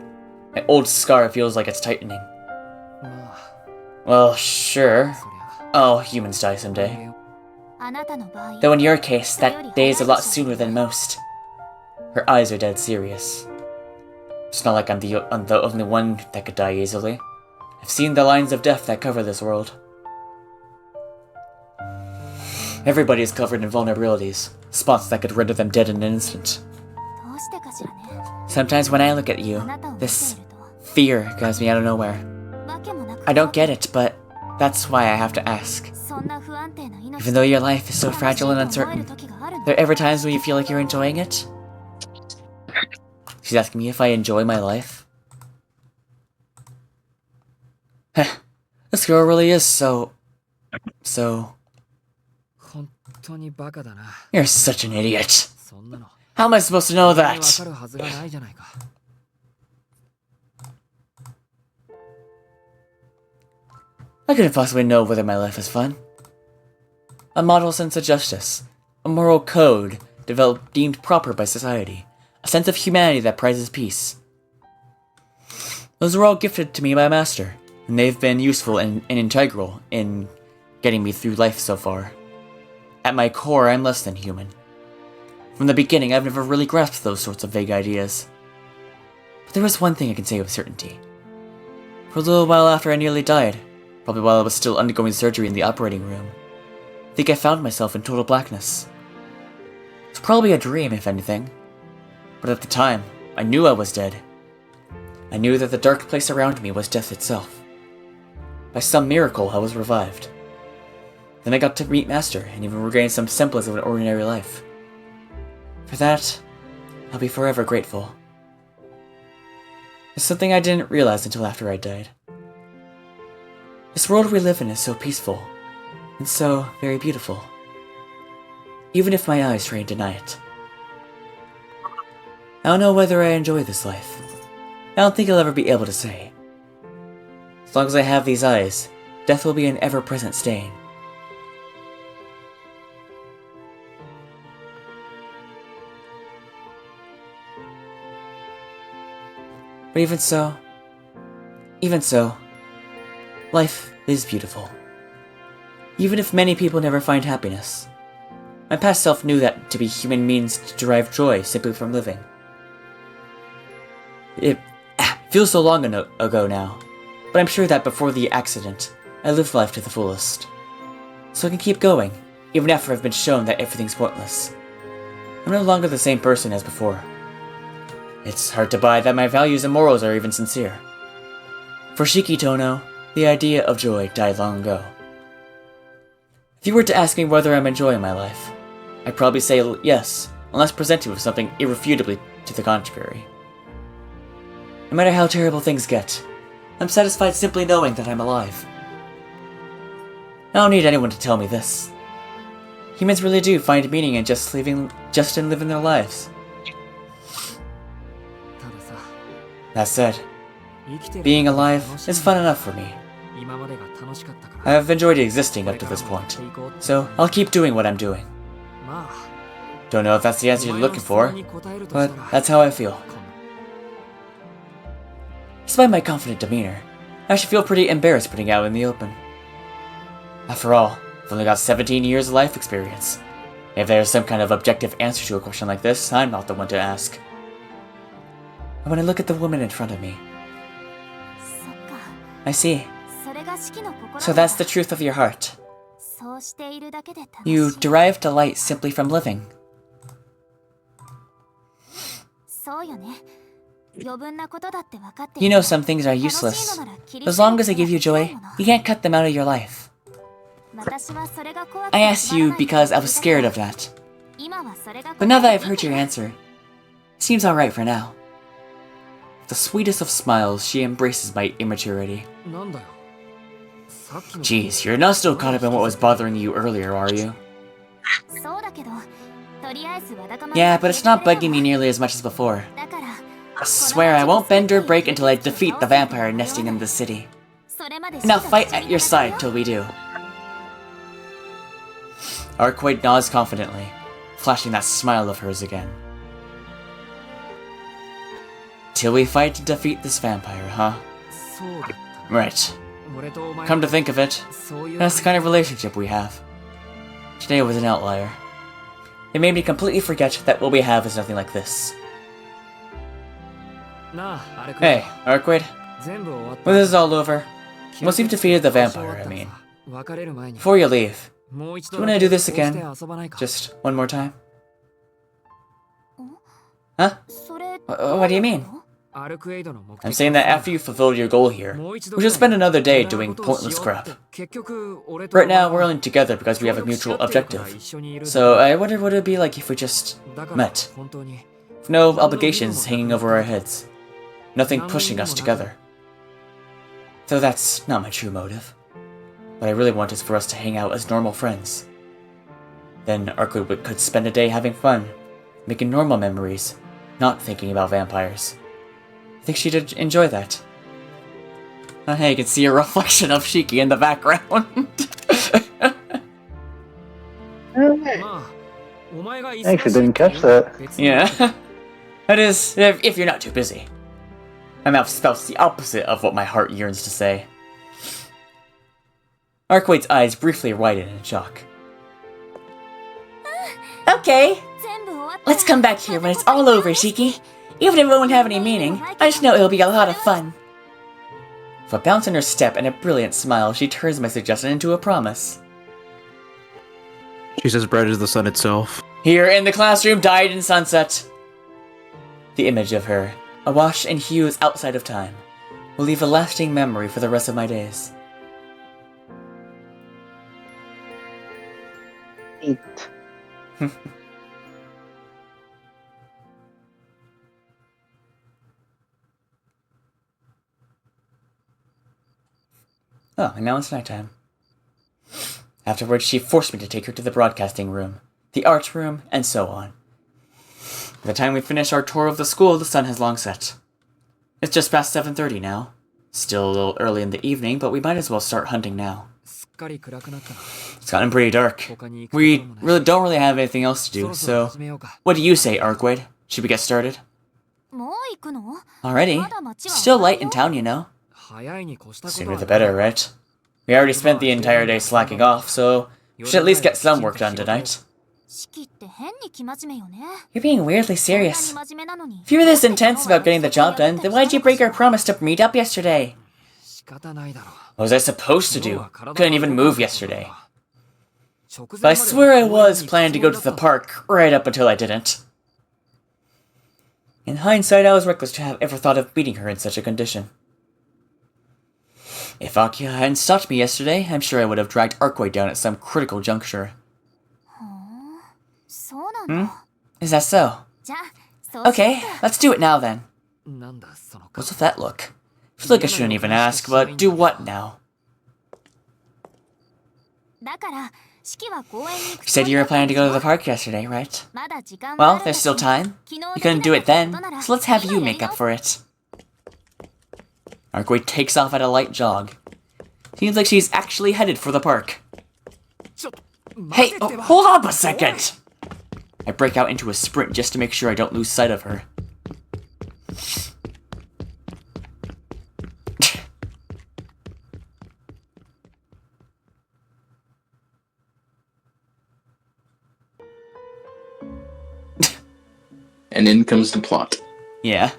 [SPEAKER 2] My old scar feels like it's tightening. Well, sure. All humans die someday. Though in your case, that day is a lot sooner than most. Her eyes are dead serious. It's not like I'm the only one that could die easily. I've seen the lines of death that cover this world. Everybody is covered in vulnerabilities, spots that could render them dead in an instant. Sometimes when I look at you, this fear grabs me out of nowhere. I don't get it, but that's why I have to ask. Even though your life is so fragile and uncertain, there are ever times when you feel like you're enjoying it? She's asking me if I enjoy my life. Heh, this girl really is so... You're such an idiot. How am I supposed to know that? I couldn't possibly know whether my life is fun. A model sense of justice, a moral code deemed proper by society, a sense of humanity that prizes peace. Those were all gifted to me by Master, and they've been useful and integral in getting me through life so far. At my core, I'm less than human. From the beginning, I've never really grasped those sorts of vague ideas. But there was one thing I can say with certainty. For a little while after I nearly died, probably while I was still undergoing surgery in the operating room, I think I found myself in total blackness. It's probably a dream, if anything. But at the time, I knew I was dead. I knew that the dark place around me was death itself. By some miracle, I was revived. Then I got to meet Master, and even regain some semblance of an ordinary life. For that, I'll be forever grateful. It's something I didn't realize until after I died. This world we live in is so peaceful, and so very beautiful. Even if my eyes try and deny it. I don't know whether I enjoy this life. I don't think I'll ever be able to say. As long as I have these eyes, death will be an ever-present stain. But even so, life is beautiful. Even if many people never find happiness. My past self knew that to be human means to derive joy simply from living. It feels so long ago now, but I'm sure that before the accident, I lived life to the fullest. So I can keep going, even after I've been shown that everything's pointless. I'm no longer the same person as before. It's hard to buy that my values and morals are even sincere. For Shiki Tono, the idea of joy died long ago. If you were to ask me whether I'm enjoying my life, I'd probably say yes, unless presented with something irrefutably to the contrary. No matter how terrible things get, I'm satisfied simply knowing that I'm alive. I don't need anyone to tell me this. Humans really do find meaning in just in living their lives. That said, being alive is fun enough for me. I have enjoyed existing up to this point, so I'll keep doing what I'm doing. Don't know if that's the answer you're looking for, but that's how I feel. Despite my confident demeanor, I should feel pretty embarrassed putting out in the open. After all, I've only got 17 years of life experience. If there's some kind of objective answer to a question like this, I'm not the one to ask. And when I look at the woman in front of me, I see. So that's the truth of your heart. You derive delight simply from living. You know some things are useless. As long as they give you joy, you can't cut them out of your life. I asked you because I was scared of that. But now that I've heard your answer, it seems alright for now. With the sweetest of smiles, she embraces my immaturity. Jeez, you're not still caught up in what was bothering you earlier, are you? Yeah, but it's not bugging me nearly as much as before. I swear I won't bend or break until I defeat the vampire nesting in the city. And I'll fight at your side till we do. Arcueid nods confidently, flashing that smile of hers again. Till we fight to defeat this vampire, huh? Right. Come to think of it, that's the kind of relationship we have. Today was an outlier. It made me completely forget that what we have is nothing like this. Hey, Arcueid. When this is all over, once you've defeated the vampire, I mean. Before you leave, do you want to do this again? Just one more time? Huh? What do you mean? I'm saying that after you fulfilled your goal here, we should spend another day doing pointless crap. Right now, we're only together because we have a mutual objective. So I wonder what it'd be like if we just met. With no obligations hanging over our heads. Nothing pushing us together. Though that's not my true motive. What I really want is for us to hang out as normal friends. Then Arcueid could spend a day having fun, making normal memories, not thinking about vampires. I think she'd enjoy that. Oh, hey, you can see a reflection of Shiki in the background.
[SPEAKER 4] I actually didn't catch that.
[SPEAKER 2] Yeah. That is, if you're not too busy. My mouth spouts the opposite of what my heart yearns to say. Arcueid's eyes briefly widen in shock. Okay. Let's come back here when it's all over, Shiki. Even if it won't have any meaning, I just know it'll be a lot of fun. With a bounce in her step and a brilliant smile, she turns my suggestion into a promise.
[SPEAKER 3] She's as bright as the sun itself.
[SPEAKER 2] Here in the classroom, dyed in sunset. The image of her, awash in hues outside of time, will leave a lasting memory for the rest of my days. Oh, and now it's nighttime. Afterwards, she forced me to take her to the broadcasting room, the art room, and so on. By the time we finish our tour of the school, the sun has long set. It's just past 7:30 now. Still a little early in the evening, but we might as well start hunting now. It's gotten pretty dark. We don't really have anything else to do, so what do you say, Arcueid? Should we get started? Already? Still light in town, you know. Sooner the better, right? We already spent the entire day slacking off, so we should at least get some work done tonight. You're being weirdly serious. If you were this intense about getting the job done, then why'd you break our promise to meet up yesterday? What was I supposed to do? Couldn't even move yesterday. But I swear I was planning to go to the park right up until I didn't. In hindsight, I was reckless to have ever thought of beating her in such a condition. If Akio hadn't stopped me yesterday, I'm sure I would have dragged Arcueid down at some critical juncture. Is that so? Okay, let's do it now then. What's with that look? I feel like I shouldn't even ask, but do what now? You said you were planning to go to the park yesterday, right? Well, there's still time. You couldn't do it then, so let's have you make up for it. Arcueid takes off at a light jog. Seems like she's actually headed for the park. Hey, hold up a second! I break out into a sprint just to make sure I don't lose sight of her.
[SPEAKER 5] And in comes the plot.
[SPEAKER 2] Yeah.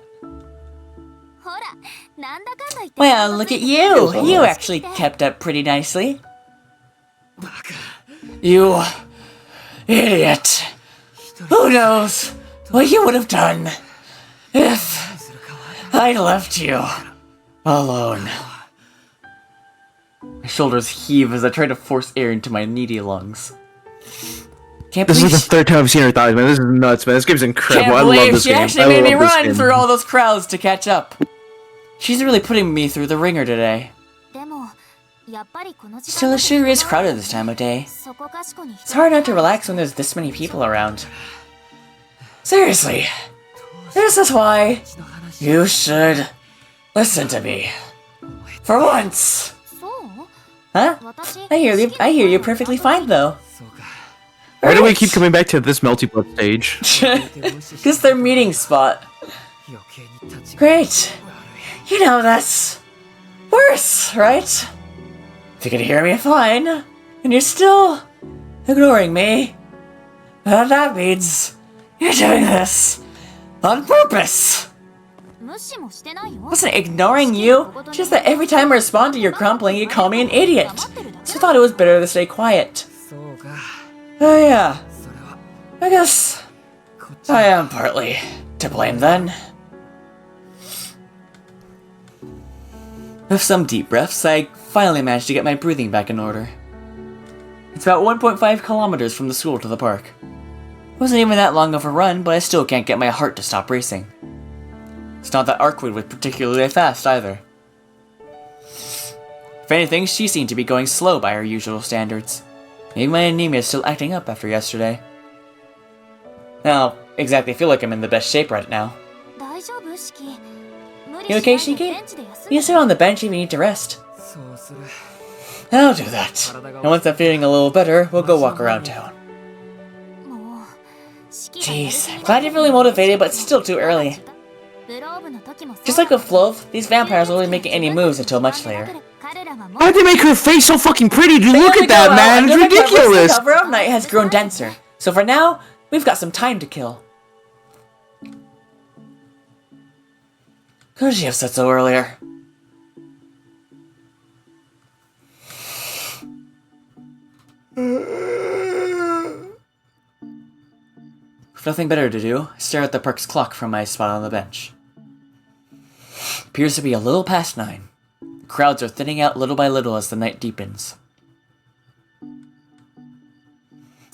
[SPEAKER 2] Well, look at you! You actually kept up pretty nicely. You idiot! Who knows what you would have done if I left you alone. My shoulders heave as I try to force air into my needy lungs. Can't
[SPEAKER 3] This is
[SPEAKER 2] believe
[SPEAKER 3] the third time I've seen her thighs, man. This is nuts, man. This game's incredible.
[SPEAKER 2] Can't
[SPEAKER 3] I love
[SPEAKER 2] believe
[SPEAKER 3] this
[SPEAKER 2] she
[SPEAKER 3] game.
[SPEAKER 2] actually
[SPEAKER 3] I
[SPEAKER 2] made me
[SPEAKER 3] love this
[SPEAKER 2] run
[SPEAKER 3] game.
[SPEAKER 2] through all those crowds to catch up. She's really putting me through the ringer today. Still, it sure is crowded this time of day. It's hard not to relax when there's this many people around. Seriously, this is why you should listen to me. For once. Huh? I hear you perfectly fine though.
[SPEAKER 3] Why do we keep coming back to this melty blood stage?
[SPEAKER 2] Because their meeting spot. Great. You know, that's worse, right? If you can hear me fine, and you're still ignoring me, that means you're doing this on purpose. Wasn't ignoring you, just that every time I respond to your grumbling, you call me an idiot. So I thought it was better to stay quiet. Oh yeah, I guess I am partly to blame then. With some deep breaths, I finally managed to get my breathing back in order. It's about 1.5 kilometers from the school to the park. It wasn't even that long of a run, but I still can't get my heart to stop racing. It's not that Arcueid was particularly fast either. If anything, she seemed to be going slow by her usual standards. Maybe my anemia is still acting up after yesterday. I don't exactly feel like I'm in the best shape right now. You okay, Shiki? You sit on the bench if you need to rest. I'll do that. And once I'm feeling a little better, we'll go walk around town. Jeez, I'm glad you're feeling motivated, but it's still too early. Just like with Flove, these vampires won't be making any moves until much later.
[SPEAKER 3] Why'd they make her face so fucking pretty, dude? Look at that, man! It's ridiculous!
[SPEAKER 2] The cover of night has grown denser, so for now, we've got some time to kill. Could she have said so earlier? With nothing better to do, I stare at the park's clock from my spot on the bench. Appears to be a little past 9. The crowds are thinning out little by little as the night deepens.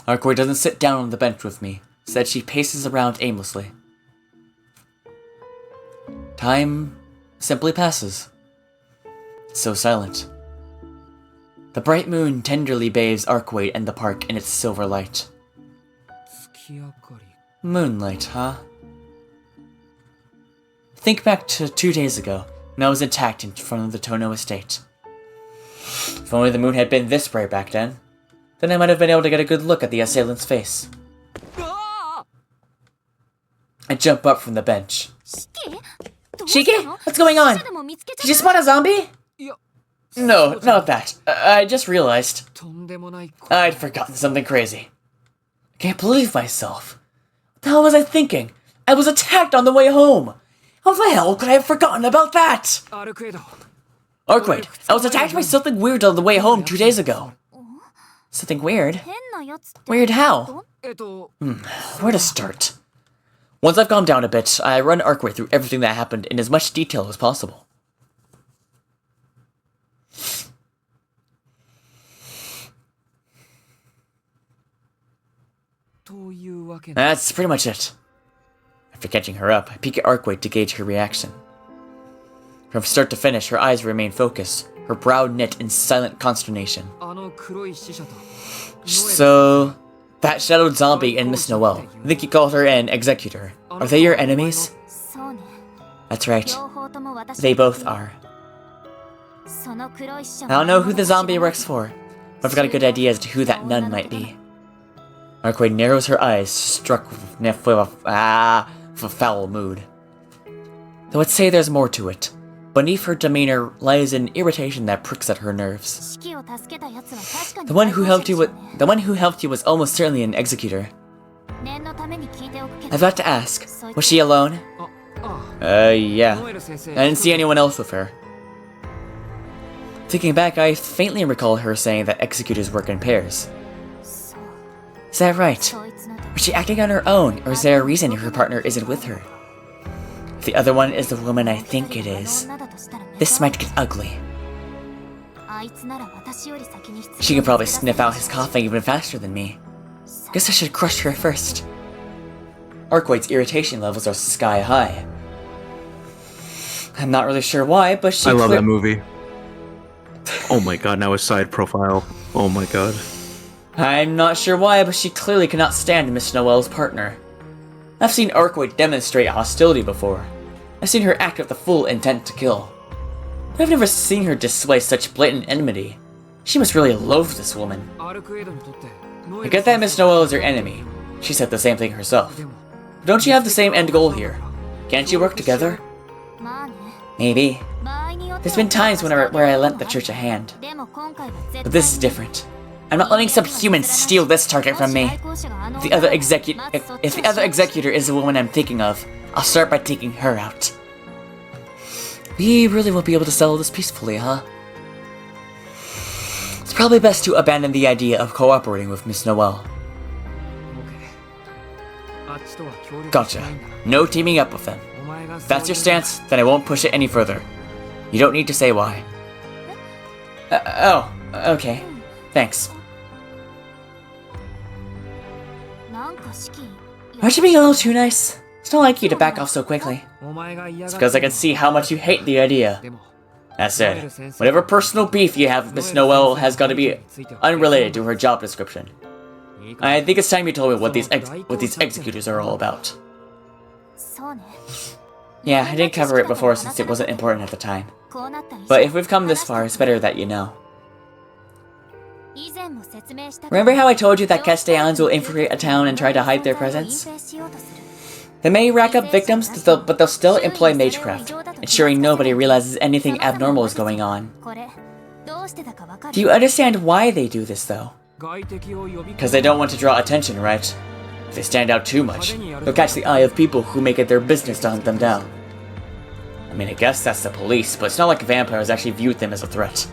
[SPEAKER 2] Arcueid doesn't sit down on the bench with me. Instead, she paces around aimlessly. Time simply passes. It's so silent. The bright moon tenderly bathes Arcueid and the park in its silver light. Moonlight, huh? Think back to 2 days ago, when I was attacked in front of the Tono estate. If only the moon had been this bright back then I might have been able to get a good look at the assailant's face. I jump up from the bench. Shiki? What's going on? Did you spot a zombie? No, not that. I just realized. I'd forgotten something crazy. I can't believe myself. What the hell was I thinking? I was attacked on the way home. How the hell could I have forgotten about that? Arcueid, I was attacked by something weird on the way home 2 days ago. Something weird? Weird how? Where to start? Once I've calmed down a bit, I run Arcueid through everything that happened in as much detail as possible. That's pretty much it. After catching her up, I peek at Arcueid to gauge her reaction. From start to finish, her eyes remain focused, her brow knit in silent consternation. So, that shadowed zombie and Miss Noelle, I think you called her an executor. Are they your enemies? That's right. They both are. I don't know who the zombie works for, but I've got a good idea as to who that nun might be. Arcueid narrows her eyes, struck with a foul mood. Though I'd say there's more to it. Beneath her demeanor lies an irritation that pricks at her nerves. The one who helped you was almost certainly an executor. I've got to ask, was she alone? Yeah. I didn't see anyone else with her. Thinking back, I faintly recall her saying that executors work in pairs. Is that right? Was she acting on her own, or is there a reason her partner isn't with her? If the other one is the woman I think it is, this might get ugly. She can probably sniff out his coughing even faster than me. Guess I should crush her first. Arcueid's irritation levels are sky high. I'm not really sure why, but she
[SPEAKER 3] I love that movie. Oh my god, now a side profile. Oh my god.
[SPEAKER 2] I'm not sure why, but she clearly cannot stand Miss Noelle's partner. I've seen Arcueid demonstrate hostility before. I've seen her act with the full intent to kill. But I've never seen her display such blatant enmity. She must really loathe this woman. I get that Miss Noelle is her enemy. She said the same thing herself. But don't you have the same end goal here? Can't you work together? Maybe. There's been times where I lent the church a hand. But this is different. I'm not letting some human steal this target from me. If the other executor is the woman I'm thinking of, I'll start by taking her out. We really won't be able to settle this peacefully, huh? It's probably best to abandon the idea of cooperating with Miss Noelle. Gotcha. No teaming up with them. If that's your stance, then I won't push it any further. You don't need to say why. Okay. Thanks. Aren't you being a little too nice? It's not like you to back off so quickly. It's because I can see how much you hate the idea. That said, whatever personal beef you have with Miss Noelle has got to be unrelated to her job description. I think it's time you told me what these executors are all about. Yeah, I didn't cover it before since it wasn't important at the time. But if we've come this far, it's better that you know. Remember how I told you that Castellans will infiltrate a town and try to hide their presence? They may rack up victims, but they'll still employ magecraft, ensuring nobody realizes anything abnormal is going on. Do you understand why they do this, though? Because they don't want to draw attention, right? If they stand out too much, they'll catch the eye of people who make it their business to hunt them down. I mean, I guess that's the police, but it's not like vampires actually viewed them as a threat.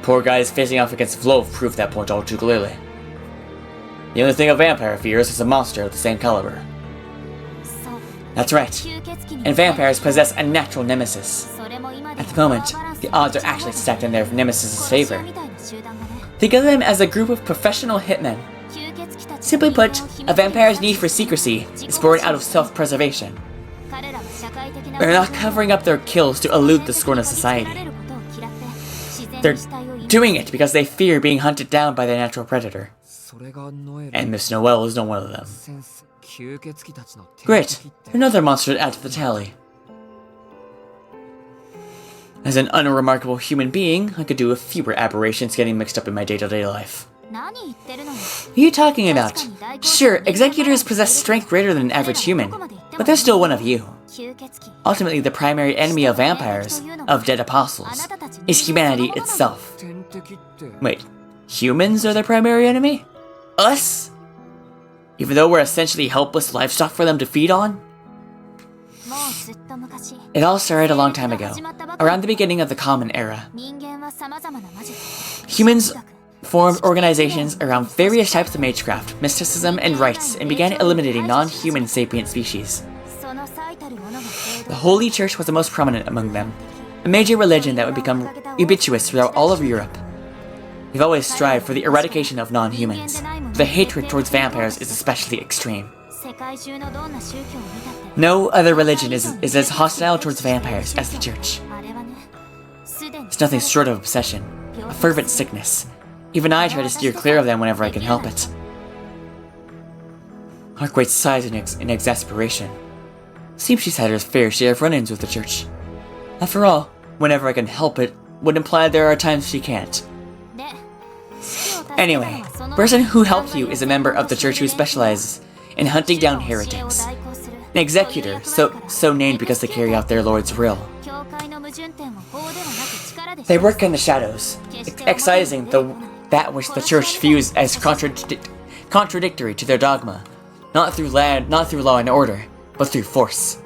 [SPEAKER 2] Poor guys facing off against Vlove proved that point all too clearly. The only thing a vampire fears is a monster of the same caliber. That's right, and vampires possess a natural nemesis. At the moment, the odds are actually stacked in their nemesis' favor. Think of them as a group of professional hitmen. Simply put, a vampire's need for secrecy is born out of self-preservation. They're not covering up their kills to elude the scorn of society. They're doing it because they fear being hunted down by their natural predator. And Miss Noelle is not one of them. Great, another monster to add to the tally. As an unremarkable human being, I could do with fewer aberrations getting mixed up in my day-to-day life. What are you talking about? Sure, executors possess strength greater than an average human, but they're still one of you. Ultimately, the primary enemy of vampires, of dead apostles, is humanity itself. Wait, humans are their primary enemy? Us? Even though we're essentially helpless livestock for them to feed on? It all started a long time ago, around the beginning of the Common Era. Humans formed organizations around various types of magecraft, mysticism, and rites, and began eliminating non-human sapient species. The Holy Church was the most prominent among them, a major religion that would become ubiquitous throughout all of Europe. We've always strived for the eradication of non-humans. The hatred towards vampires is especially extreme. No other religion is as hostile towards vampires as the Church. It's nothing short of obsession, a fervent sickness. Even I try to steer clear of them whenever I can help it. Arcueid sighs in exasperation. Seems she's had her fair share of run-ins with the Church. After all, whenever I can help it would imply there are times she can't. Anyway, the person who helped you is a member of the Church who specializes in hunting down heretics. An executor, so named because they carry out their Lord's will. They work in the shadows, excising that which the Church views as contradictory to their dogma, not through law and order, but through force.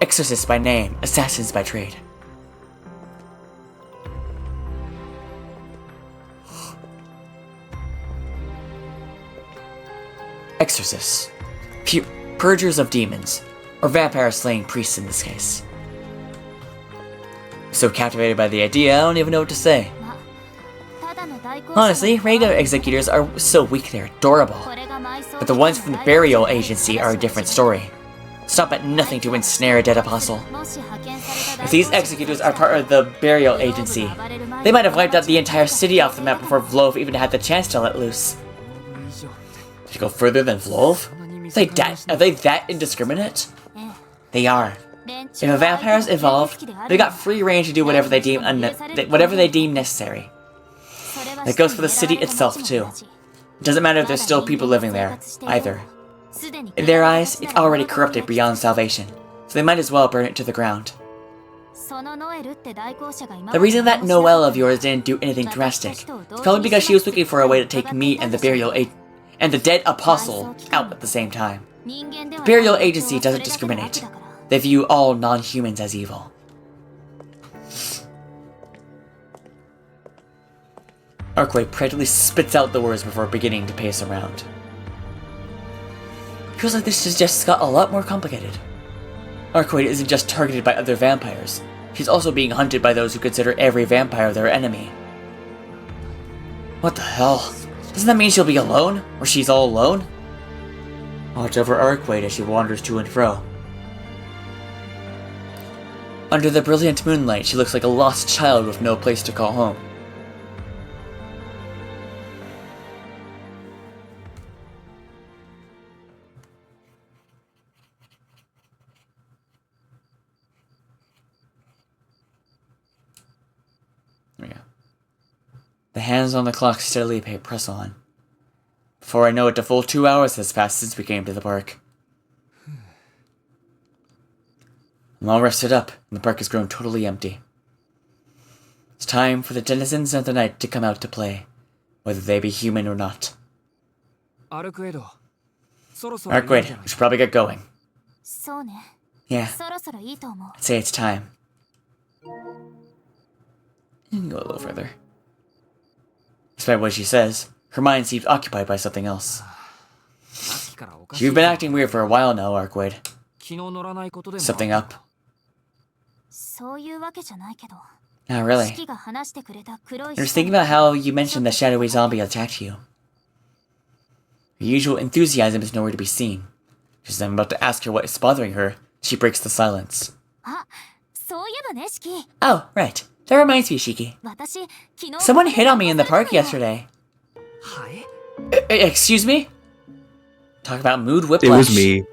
[SPEAKER 2] Exorcists by name, assassins by trade. Exorcists. Purgers of demons, or vampire-slaying priests in this case. So captivated by the idea, I don't even know what to say. Honestly, regular executors are so weak they're adorable. But the ones from the burial agency are a different story. Stop at nothing to ensnare a dead apostle. If these executors are part of the burial agency, they might have wiped out the entire city off the map before Vlov even had the chance to let loose. Did you go further than Vlov? Are they that indiscriminate? They are. If a vampire's involved, they got free reign to do whatever they deem necessary. That goes for the city itself too. It doesn't matter if there's still people living there, either. In their eyes, it's already corrupted beyond salvation, so they might as well burn it to the ground. The reason that Noelle of yours didn't do anything drastic is probably because she was looking for a way to take me and the dead apostle out at the same time. The burial agency doesn't discriminate. They view all non-humans as evil. Arcueid practically spits out the words before beginning to pace around. Feels like this has just got a lot more complicated. Arcueid isn't just targeted by other vampires. She's also being hunted by those who consider every vampire their enemy. What the hell? Doesn't that mean she'll be alone? Or she's all alone? Watch over Arcueid as she wanders to and fro. Under the brilliant moonlight, she looks like a lost child with no place to call home. There we go. The hands on the clock steadily press on. Before I know it, a full 2 hours has passed since we came to the park. I'm all rested up, and the park has grown totally empty. It's time for the denizens of the night to come out to play, whether they be human or not. Arcueid, we should probably get going. Yeah, I'd say it's time. You can go a little further. Despite what she says, her mind seems occupied by something else. You've been acting weird for a while now, Arcueid. Something up? Not really. I was thinking about how you mentioned the shadowy zombie attacked you. Her usual enthusiasm is nowhere to be seen. Just as I'm about to ask her what is bothering her, she breaks the silence. Oh, right. That reminds me, Shiki. Someone hit on me in the park yesterday. Excuse me? Talk about mood whiplash.
[SPEAKER 3] It was me.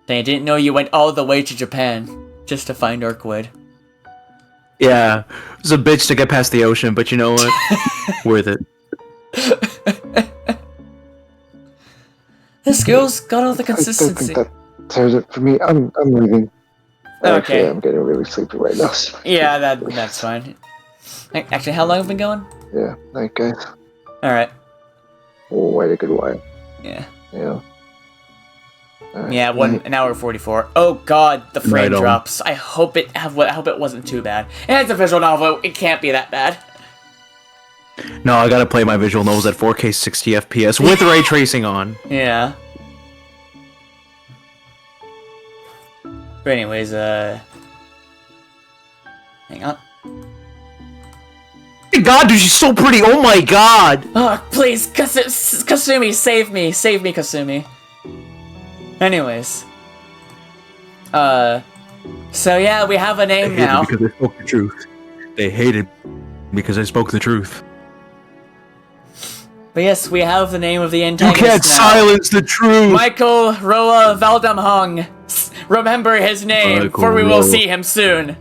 [SPEAKER 2] Dang, I didn't know you went all the way to Japan just to find Arcueid.
[SPEAKER 3] Yeah, it was a bitch to get past the ocean, but you know what? Worth it.
[SPEAKER 2] This girl's got all the consistency.
[SPEAKER 4] I think that tears it for me. I'm leaving.
[SPEAKER 2] Okay.
[SPEAKER 4] Actually, I'm getting really sleepy right now. So.
[SPEAKER 2] Yeah, that's fine. Actually, how long have we been going?
[SPEAKER 4] Yeah, night, guys.
[SPEAKER 2] Alright.
[SPEAKER 4] Oh, wait a good while.
[SPEAKER 2] Yeah.
[SPEAKER 4] Yeah. Right.
[SPEAKER 2] Yeah, an hour 44. Oh god, the frame drops. I hope it wasn't too bad. It's a visual novel. It can't be that bad.
[SPEAKER 3] No, I gotta play my visual novels at 4K 60 FPS with ray tracing on.
[SPEAKER 2] Yeah. But anyways, hang on.
[SPEAKER 3] Big god, dude, she's so pretty. Oh my god.
[SPEAKER 2] Oh, please, Kasumi, save me. Save me, Kasumi. Anyways. So yeah, we have a name now.
[SPEAKER 3] Because I spoke the truth. They hated because I spoke the truth.
[SPEAKER 2] But yes, we have the name of the
[SPEAKER 3] You
[SPEAKER 2] antagonist
[SPEAKER 3] can't
[SPEAKER 2] now.
[SPEAKER 3] silence the truth.
[SPEAKER 2] Michael Roa Valdamhung. Remember his name,
[SPEAKER 3] Michael
[SPEAKER 2] for we will
[SPEAKER 3] Roa.
[SPEAKER 2] see him soon.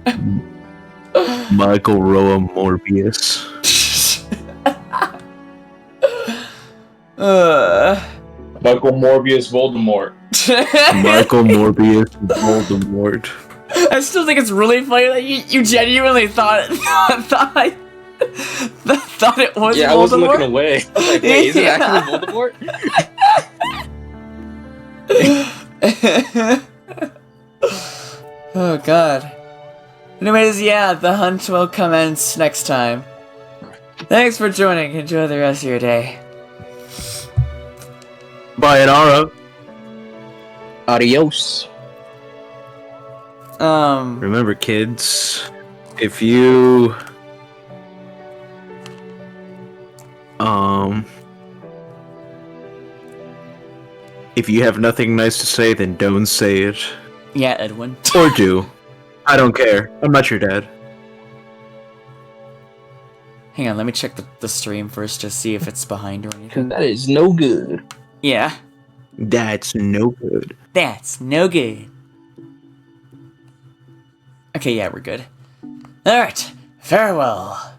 [SPEAKER 3] Michael Roa Morbius.
[SPEAKER 5] Michael Morbius Voldemort.
[SPEAKER 3] Michael Morbius Voldemort.
[SPEAKER 2] I still think it's really funny that you genuinely thought thought it was
[SPEAKER 1] Yeah,
[SPEAKER 2] Voldemort.
[SPEAKER 1] I wasn't looking away. I was like, wait, is it
[SPEAKER 2] Yeah.
[SPEAKER 1] actually Voldemort?
[SPEAKER 2] Oh god. Anyways, yeah, the hunt will commence next time. Thanks for joining. Enjoy the rest of your day.
[SPEAKER 3] Bye, Inara.
[SPEAKER 1] Adios.
[SPEAKER 3] Remember, kids, if you if you have nothing nice to say, then don't say it.
[SPEAKER 2] Yeah, Edwin.
[SPEAKER 3] Or do. I don't care. I'm not your dad.
[SPEAKER 2] Hang on, let me check the stream first to see if it's behind or anything.
[SPEAKER 1] That is no good.
[SPEAKER 2] Yeah,
[SPEAKER 3] That's no good.
[SPEAKER 2] that's no good. Okay, yeah, we're good. Alright, farewell.